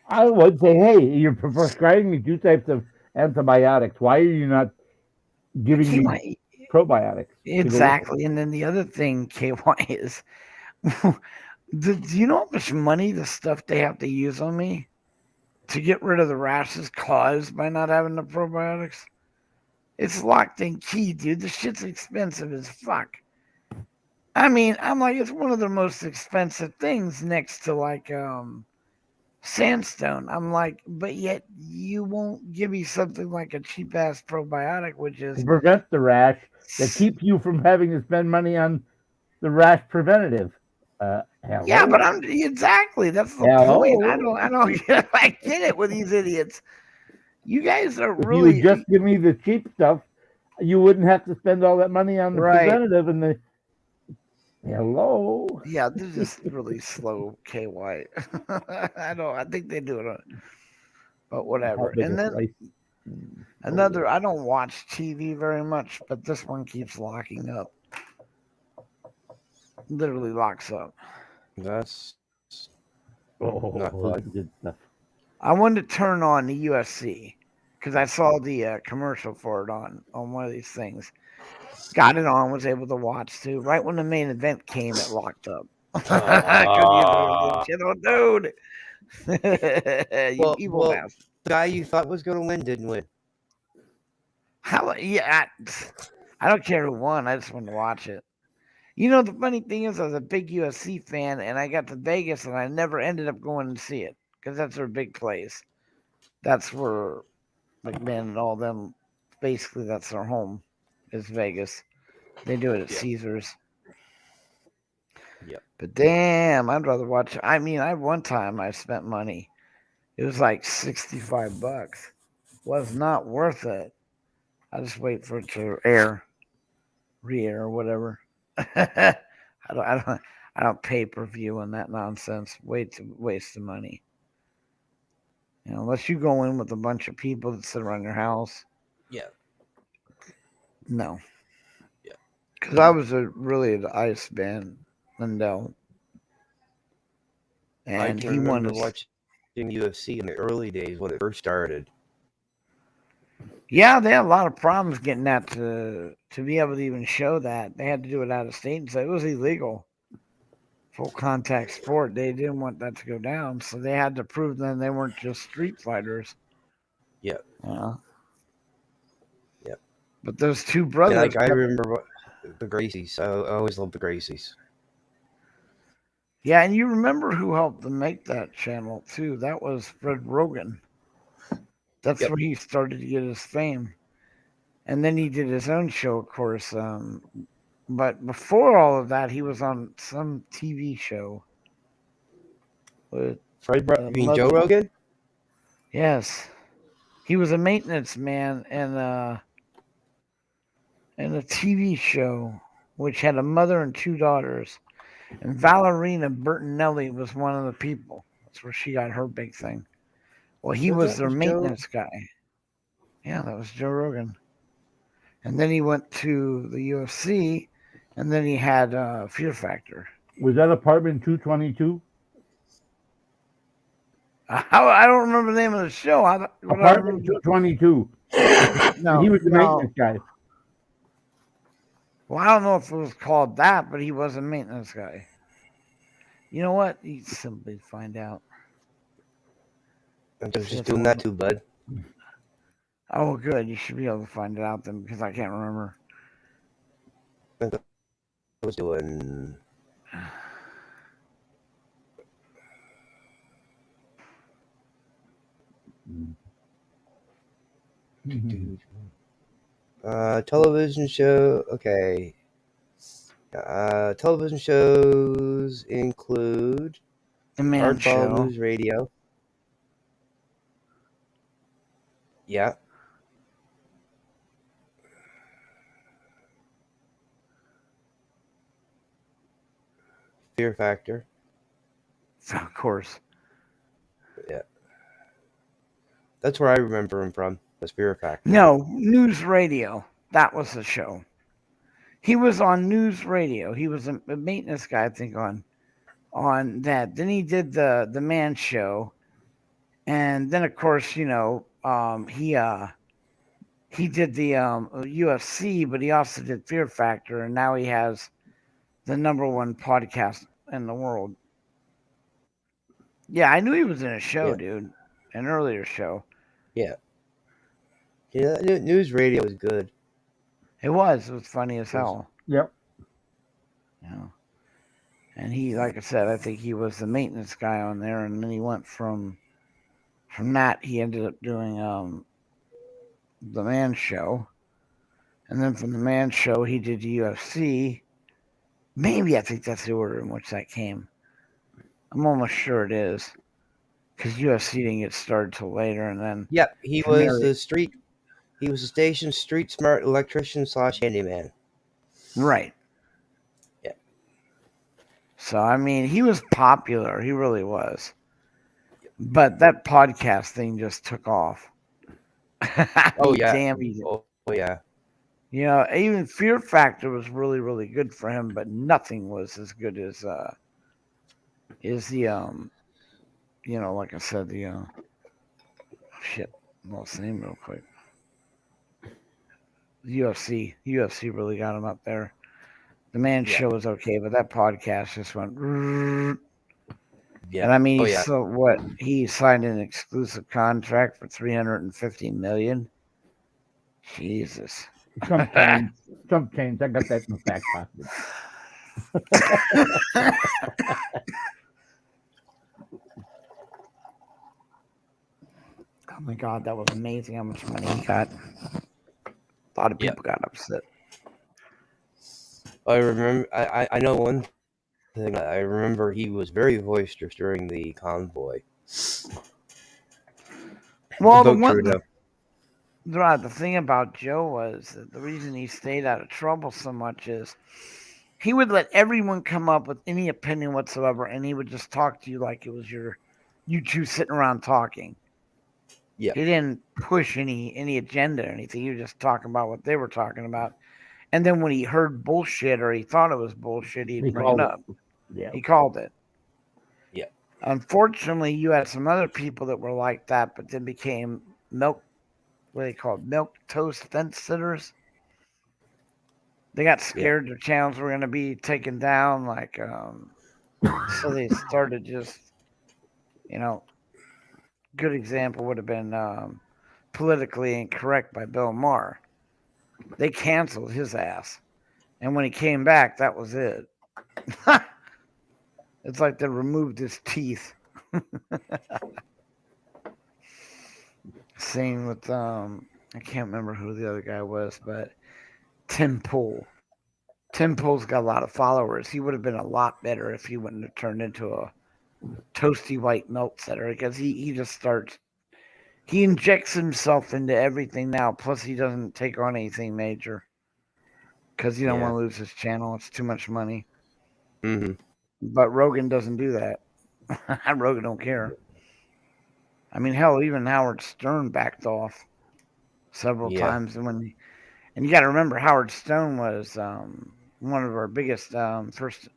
I would say, hey, you're prescribing me 2 types of antibiotics. Why are you not giving me probiotics? Exactly. And then the other thing, KY, is do you know how much money the stuff they have to use on me to get rid of the rashes caused by not having the probiotics? It's locked in key, dude. The shit's expensive as fuck. I mean, I'm like, it's one of the most expensive things next to like sandstone. I'm like, but yet you won't give me something like a cheap ass probiotic, which is to prevent the rash, that keep you from having to spend money on the rash preventative. Yeah, but I'm exactly that's the point. I don't I get it with these idiots. You guys are really. If you would just give me the cheap stuff, you wouldn't have to spend all that money on the preventative and the. Hello. Yeah, they're just really slow, KY. I think they do it, but whatever. And then another. I don't watch TV very much, but this one keeps locking up. Literally locks up. That's not good stuff. I wanted to turn on the UFC because I saw the commercial for it on one of these things. Got it on, was able to watch too. Right when the main event came, it locked up. Dude. Evil bastard. The guy you thought was going to win didn't win. I don't care who won. I just wanted to watch it. The funny thing is, I was a big UFC fan, and I got to Vegas, and I never ended up going to see it because that's their big place. That's where McMahon and all them, basically, that's their home, is Vegas. They do it at Caesars. Yep. But damn, I'd rather watch. I mean, one time I spent money. It was like $65. Was not worth it. I just wait for it to re-air or whatever. I don't pay-per-view on that nonsense. Waste of money. Unless you go in with a bunch of people that sit around your house. Yeah. No. Yeah. Because I was really the Ice Band Lindell. And I can remember watching UFC in the early days when it first started. Yeah, they had a lot of problems getting that to be able to even show that. They had to do it out of state, and so it was illegal. Full contact sport. They didn't want that to go down, so they had to prove then they weren't just street fighters. Yep. Yeah. Yep. But those 2 brothers. I remember the Gracies. I always loved the Gracies. Yeah, and you remember who helped them make that channel too? That was Fred Rogan. That's where he started to get his fame. And then he did his own show, of course. But before all of that, he was on some TV show. With Joe Rogan? Yes. He was a maintenance man in a TV show, which had a mother and 2 daughters. And Valerina Bertinelli was one of the people. That's where she got her big thing. Well, he was their maintenance guy. Yeah, that was Joe Rogan. And then he went to the UFC, and then he had Fear Factor. Was that apartment 222? I don't remember the name of the show. What do I Apartment remember? 22. No, He was the no. maintenance guy. Well, I don't know if it was called that, but he was a maintenance guy. You know what? You simply find out. I was See, just it's doing one that of- too, bud. Oh, good. You should be able to find it out then, because I can't remember. I was doing. Television show. Okay. Television shows include The Man Hardball Show. News Radio. Yeah. Fear Factor. Of course. Yeah. That's where I remember him from. Was Fear Factor. No, News Radio. That was the show. He was on News Radio. He was a maintenance guy, I think, on that. Then he did the Man Show, and then of course, he did the UFC, but he also did Fear Factor, and now he has the #1 podcast in the world. Yeah, I knew he was in a show, dude, an earlier show. Yeah. Yeah, News Radio was good. It was funny as hell. Yep. Yeah. And he, like I said, I think he was the maintenance guy on there, and then he went from that he ended up doing the Man Show, and then from the Man Show he did UFC. Maybe I think that's the order in which that came. I'm almost sure it is, because UFC didn't get started till later, and then Yep, he from was there- the street. He was the station street smart electrician / handyman. right. Yeah. So I mean, he was popular. He really was. But that podcast thing just took off. Oh yeah. Damn, he did. Oh yeah. You know, even Fear Factor was really, really good for him, but nothing was as good as the like I said, the shit. Lost the name real quick. UFC really got him up there. The Man Show was okay, but that podcast just went. Yeah. And I mean, Oh, yeah. so what? He signed an exclusive contract for $350 million. Jesus. Trump change. Trump change. I got that in the back pocket. Oh my God, that was amazing how much money he got. A lot of people got upset. I remember. I know one thing. I remember he was very boisterous during the convoy. Well, Vote Trudeau. the thing about Joe was that the reason he stayed out of trouble so much is he would let everyone come up with any opinion whatsoever, and he would just talk to you like it was you two sitting around talking. Yeah. He didn't push any agenda or anything. He was just talking about what they were talking about. And then when he heard bullshit or he thought it was bullshit, he'd bring it up. Yeah. He called it. Yeah. Unfortunately, you had some other people that were like that, but then became milk toast fence sitters. They got scared their channels were going to be taken down, so they started just, good example would have been Politically Incorrect by Bill Maher. They canceled his ass, and when he came back, that was it. It's like they removed his teeth. Same with I can't remember who the other guy was, but Tim Pool. Tim Pool's got a lot of followers. He would have been a lot better if he wouldn't have turned into a toasty white milk setter, because he just starts. He injects himself into everything now. Plus, he doesn't take on anything major because he don't want to lose his channel. It's too much money. Mm-hmm. But Rogan doesn't do that. Rogan don't care. I mean, hell, even Howard Stern backed off several times, and you got to remember, Howard Stern was one of our biggest first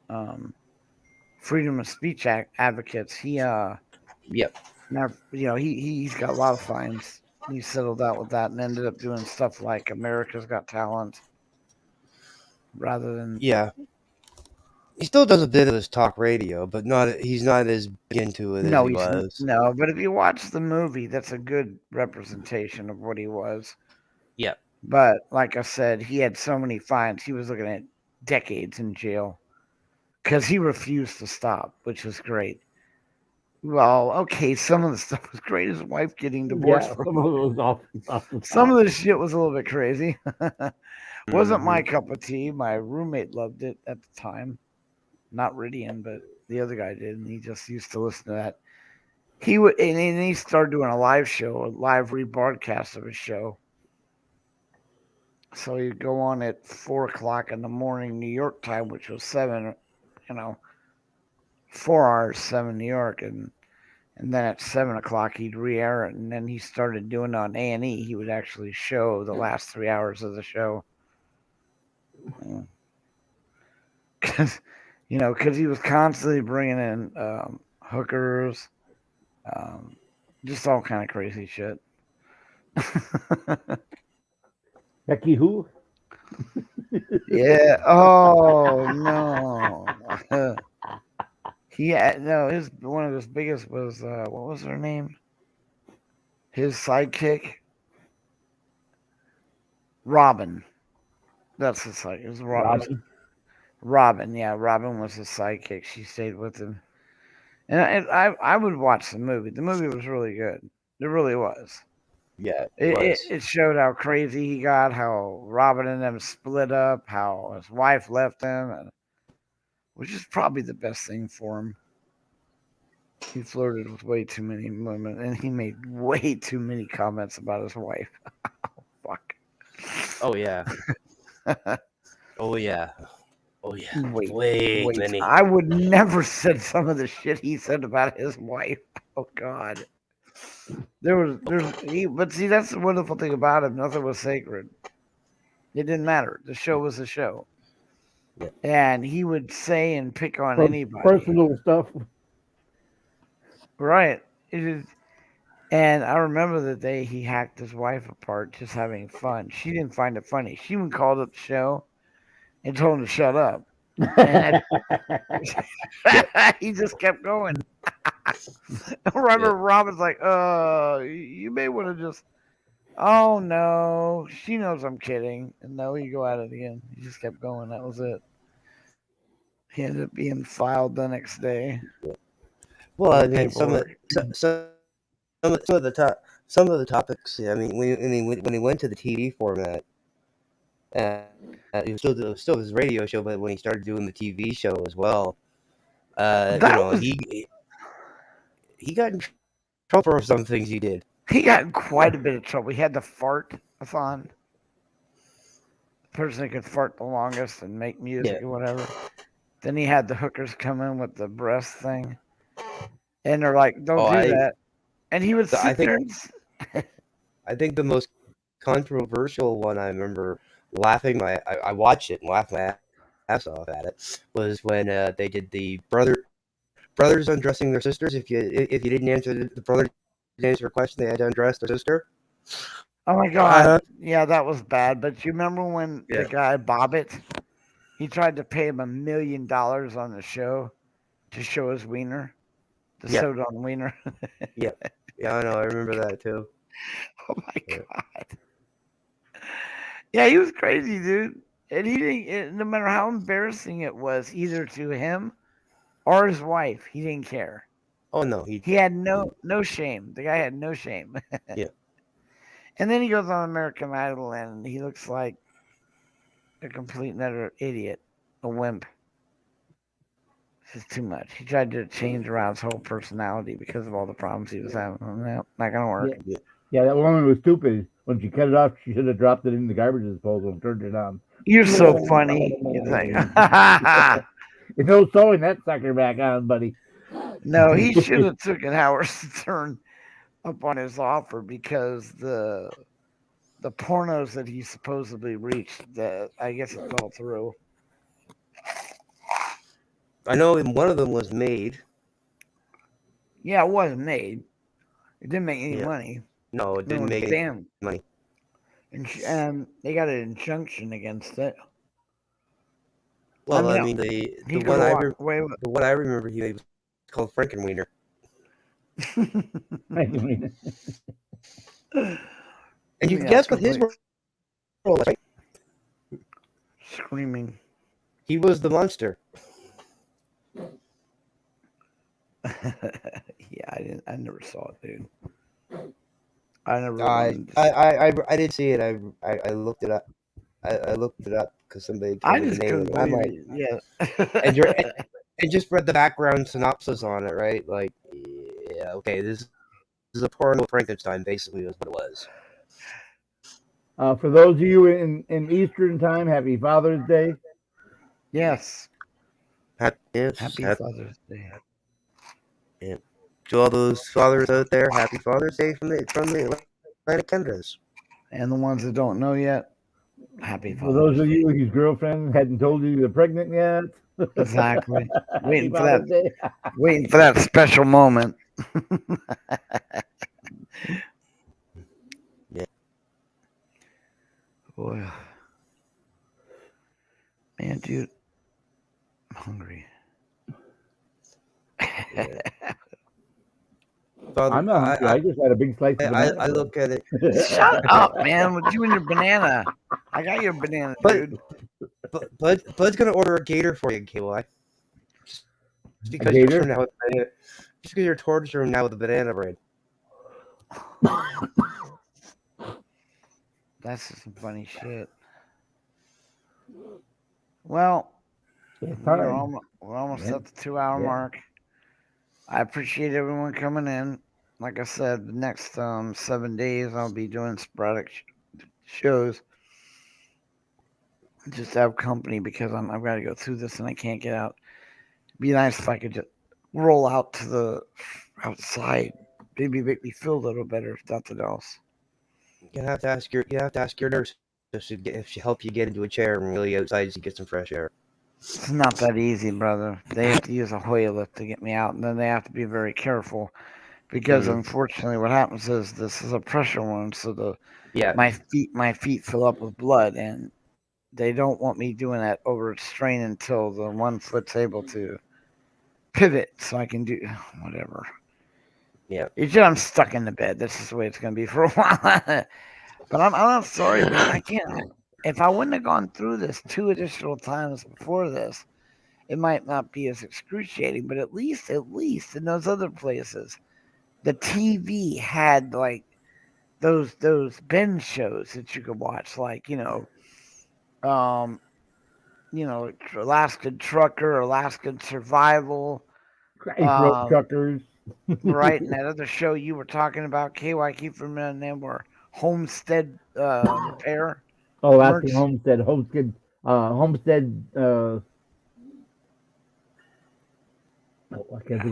freedom of speech advocates. He Now, he's got a lot of fines. He settled out with that and ended up doing stuff like America's Got Talent rather than Yeah. He still does a bit of his talk radio, but he's not as big into it as he was. No, but if you watch the movie, that's a good representation of what he was. Yeah. But like I said, he had so many fines. He was looking at decades in jail because he refused to stop, which was great. Well, okay, some of the stuff was great. His wife getting divorced. Yeah, some of it was off the Some top. of the shit was a little bit crazy. Wasn't my cup of tea. My roommate loved it at the time. Not Ridian, but the other guy did, and he just used to listen to that. And he started doing a live show, a live rebroadcast of his show. So he'd go on at 4:00 in the morning New York time, which was 7, 4 hours, 7 New York, and then at 7:00 he'd re-air it, and then he started doing it on A&E. He would actually show the last 3 hours of the show, because he was constantly bringing in hookers, just all kind of crazy shit. Becky who? Yeah. Oh no. One of his biggest was what was her name? His sidekick, Robin. That's his sidekick. It was Robin. Robin, yeah, Robin was his sidekick. She stayed with him, and I would watch the movie. The movie was really good. It really was. Yeah, it showed how crazy he got, how Robin and them split up, how his wife left him, which is probably the best thing for him. He flirted with way too many women, and he made way too many comments about his wife. Oh, fuck. Oh, yeah. Oh, yeah. Oh, yeah. Wait. Many. I would never said some of the shit he said about his wife. Oh, God. But see, that's the wonderful thing about him. Nothing was sacred. It didn't matter. The show was a show. Yeah. And he would say and pick on anybody. Personal stuff. Right. And I remember the day he hacked his wife apart just having fun. She didn't find it funny. She even called up the show and told him to shut up. And he just kept going. I remember Robin's like, you may want to just, oh no, she knows I'm kidding. And no, you go at it again. He just kept going. That was it. He ended up being filed the next day. Well, I mean, some of the topics. I mean, when he went to the TV format, it was still his radio show, but when he started doing the TV show as well, he got in trouble for some things he did. He got in quite a bit of trouble. He had the fart-a-thon. The person that could fart the longest and make music or whatever. Then he had the hookers come in with the breast thing. And they're like, don't do that. And he would sit there. I think the most controversial one I remember laughing, I watched it and laughed my ass off at it, was when they did the brothers undressing their sisters. If you didn't answer the brother didn't answer a question, they had to undress their sister. Oh my God. Yeah, that was bad. But you remember when the guy Bobbitt, he tried to pay him $1 million on the show to show his wiener? The sewed on wiener. Yeah, I know. I remember that too. Oh my God. Yeah, he was crazy, dude. And he didn't, no matter how embarrassing it was, either to him or his wife, he didn't care. Oh no, he had no shame. The guy had no shame. Yeah. And then he goes on American Idol, and he looks like a complete and utter idiot, a wimp. This is too much. He tried to change around his whole personality because of all the problems he was having. No, not gonna work. Yeah, that woman was stupid. When she cut it off, she should have dropped it in the garbage disposal and turned it on. You're so funny. It's like, it's no sewing that sucker back on, buddy. No, he should have took an Howard Stern up on his offer, because the pornos that he supposedly reached, I guess it fell through. I know one of them was made. Yeah, it wasn't made. It didn't make any Yeah. money. No, it didn't No, make any damn. money. And they got an injunction against it. Well, I mean, mean, He the could one have I walked away with the one I remember he made was called Frankenweenie. it. And you can Yeah, guess what his complete- role was, right? Screaming. He was the monster. Yeah, I never saw it, dude. I never. I did see it. I looked it up. I looked it up because somebody I told me the just name of couldn't it. I'm like, believe it. Yeah. and just read the background synopsis on it, right? Like, yeah, okay, this is a porno Frankenstein, basically, is what it was. For those of you in Eastern time, happy Father's Day. Yes. Yes, Happy Father's Day. to all those fathers out there, happy Father's Day from the Atlantic Canadas. And the ones that don't know yet, happy For Father's those of Day. you whose girlfriend hadn't told you they're pregnant yet. Exactly. Happy Waiting for Father's that. Day. Waiting for that special moment. Yeah. Boy. Man, dude. I'm hungry. Yeah. Father, I'm not hungry. I just had a big slice of banana. I look at it. Shut up, man, with you and your banana. I got your banana, dude. Bud's gonna order a gator for you, KY. Just because gator? you're now with banana, just because you're torturing now with the banana bread. That's just some funny shit. Well, we're almost at the 2-hour mark. I appreciate everyone coming in. Like I said, the next 7 days I'll be doing sporadic shows. Just to have company because I've got to go through this and I can't get out. It'd be nice if I could just roll out to the outside. Maybe make me feel a little better if nothing else. You have to ask your nurse if she help you get into a chair and really outside to get some fresh air. It's not that easy, brother. They have to use a Hoya lift to get me out, and then they have to be very careful because unfortunately what happens is this is a pressure wound, so my feet fill up with blood, and they don't want me doing that overstrain until the one foot's able to pivot so I can do whatever. Yeah. It's just I'm stuck in the bed. That's just the way it's going to be for a while. But I'm not sorry, man. I can't. If I wouldn't have gone through this 2 additional times before this, it might not be as excruciating. But at least in those other places, the TV had like those binge shows that you could watch, like Alaskan Trucker, Alaskan Survival, truckers. right? And that other show you were talking about, KY, keep remembering them, were Homestead Repair. Oh, that's the Homestead. I can't think of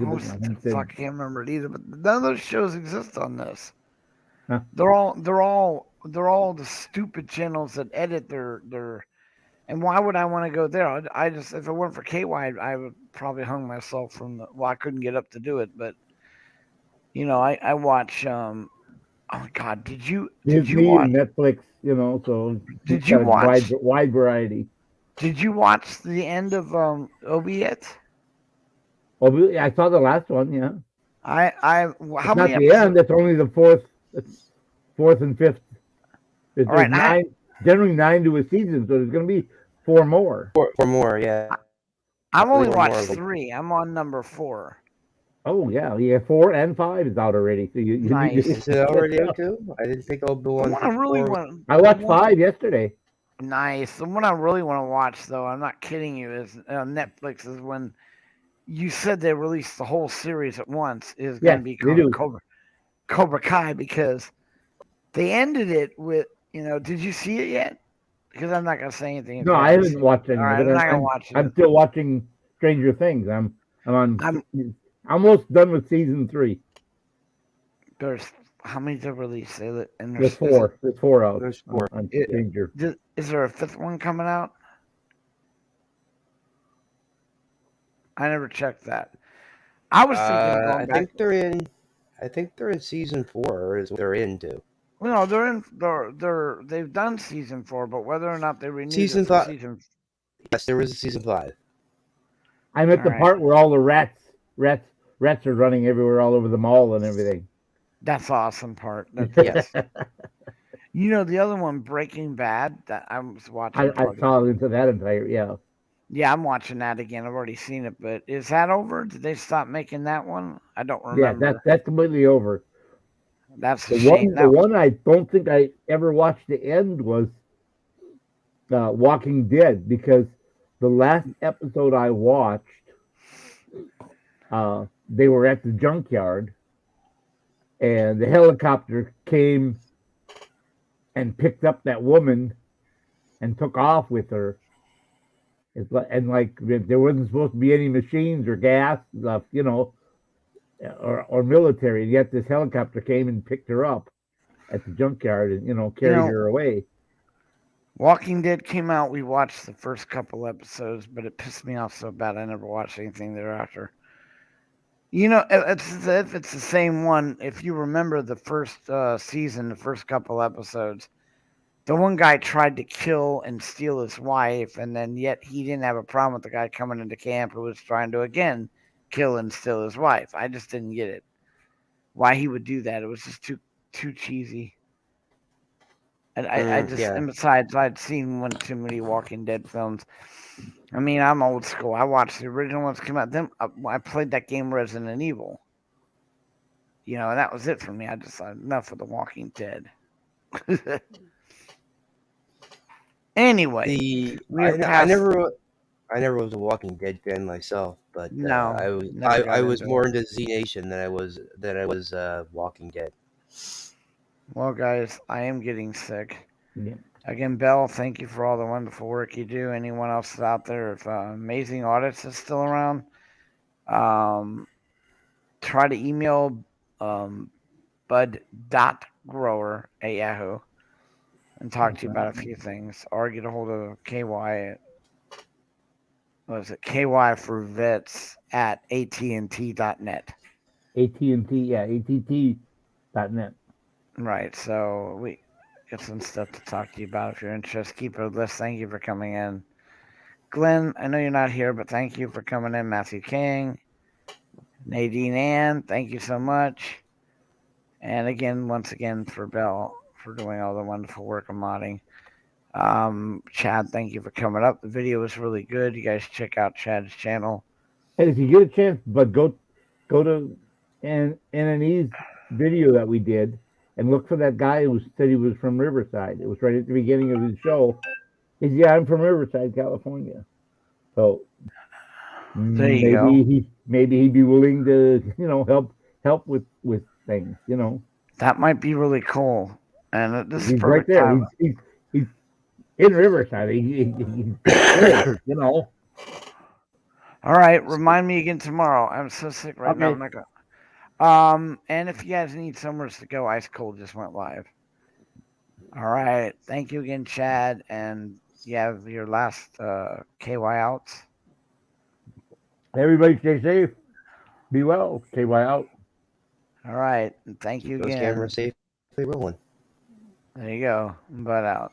it. Homestead. I can't remember it either. But none of those shows exist on this. Huh. They're all the stupid channels that edit their. And why would I want to go there? I just, if it weren't for KY, I would probably hung myself from the. Well, I couldn't get up to do it, but I watch. Oh my God! Did you watch Netflix? So did you watch wide variety? Did you watch the end of Obi yet? Oh, I saw the last one. Yeah. How it's many? Not the end. It's only the fourth and fifth. There's all right, 9. Generally 9 to a season, so there's going to be 4 more. 4 more, yeah. I've only watched 3. I'm on number 4. Oh yeah, 4 and 5 is out already. So you nice. Is it already out too? I didn't think I'll be one. I watched 5 yesterday. Nice. The one I really want to watch, though, I'm not kidding you, is Netflix. Is when you said they released the whole series at once. Is going to be called Cobra Kai, because they ended it with. Did you see it yet? Because I'm not going to say anything. No, I haven't watched anything. All right, I'm not going to watch it. I'm still watching Stranger Things. I'm almost done with season 3. There's how many did release? There's 4. There's 4 out. There's 4. Stranger. Is there a 5th one coming out? I never checked that. I was thinking of going back. I think they're in. I think they're in season 4 is what they're into. No, they've done season 4, but whether or not they renewed Season it for 5. season. Yes, there was a season 5. I'm at All the right. part where all the rats are running everywhere, all over the mall and everything. That's the awesome part. Yes. You know the other one, Breaking Bad, that I was watching. I part of saw it. into that entire, yeah. Yeah, I'm watching that again. I've already seen it, but is that over? Did they stop making that one? I don't Yeah, remember. that's completely over. That's a The shame. the one I don't think I ever watched the end was Walking Dead, because the last episode I watched, they were at the junkyard, and the helicopter came and picked up that woman and took off with her. And like there wasn't supposed to be any machines or gas left, or military. And yet this helicopter came and picked her up at the junkyard and carried her away. Walking Dead came out. We watched the first couple episodes, but it pissed me off so bad I never watched anything thereafter. It's as if it's the same one. If you remember the first season, the first couple episodes, the one guy tried to kill and steal his wife, and then yet he didn't have a problem with the guy coming into camp who was trying to again kill and steal his wife. I just didn't get it. Why he would do that? It was just too cheesy. And and besides, I'd seen one too many Walking Dead films. I mean, I'm old school. I watched the original ones come out. Then I played that game Resident Evil. And that was it for me. I just thought enough of the Walking Dead. Anyway, I never was a Walking Dead fan myself, but No, I was more into Z Nation than I was Walking Dead. Well, guys, I am getting sick. Yeah. Again, Bell, thank you for all the wonderful work you do. Anyone else out there, if Amazing Audits is still around, try to email bud.grower@yahoo and talk to you about a few things, or get a hold of KY. What is it? KY for Vets at AT&T.net. AT&T, yeah, ATT.net. Right, so we got some stuff to talk to you about if you're interested. Keep it a list. Thank you for coming in. Glenn, I know you're not here, but thank you for coming in. Matthew King, Nadine Ann, thank you so much. And again, once again, for Bell for doing all the wonderful work of modding. Chad, thank you for coming up. The video was really good. You guys check out Chad's channel. And if you get a chance, but go to NNE's video that we did and look for that guy who said he was from Riverside. It was right at the beginning of his show. He said, yeah, I'm from Riverside, California. So there you go. Maybe he'd be willing to, help with things, That might be really cool. And this is he's right there. He's in Riverside. He's All right, remind me again tomorrow. I'm so sick right now. I'm not gonna. And if you guys need somewhere to go, Ice Cold just went live. All right, thank you again, Chad, and you have your last KY outs. Everybody stay safe. Be well. KY out. All right, and thank you again. Camera safely rolling. There you go. Butt out.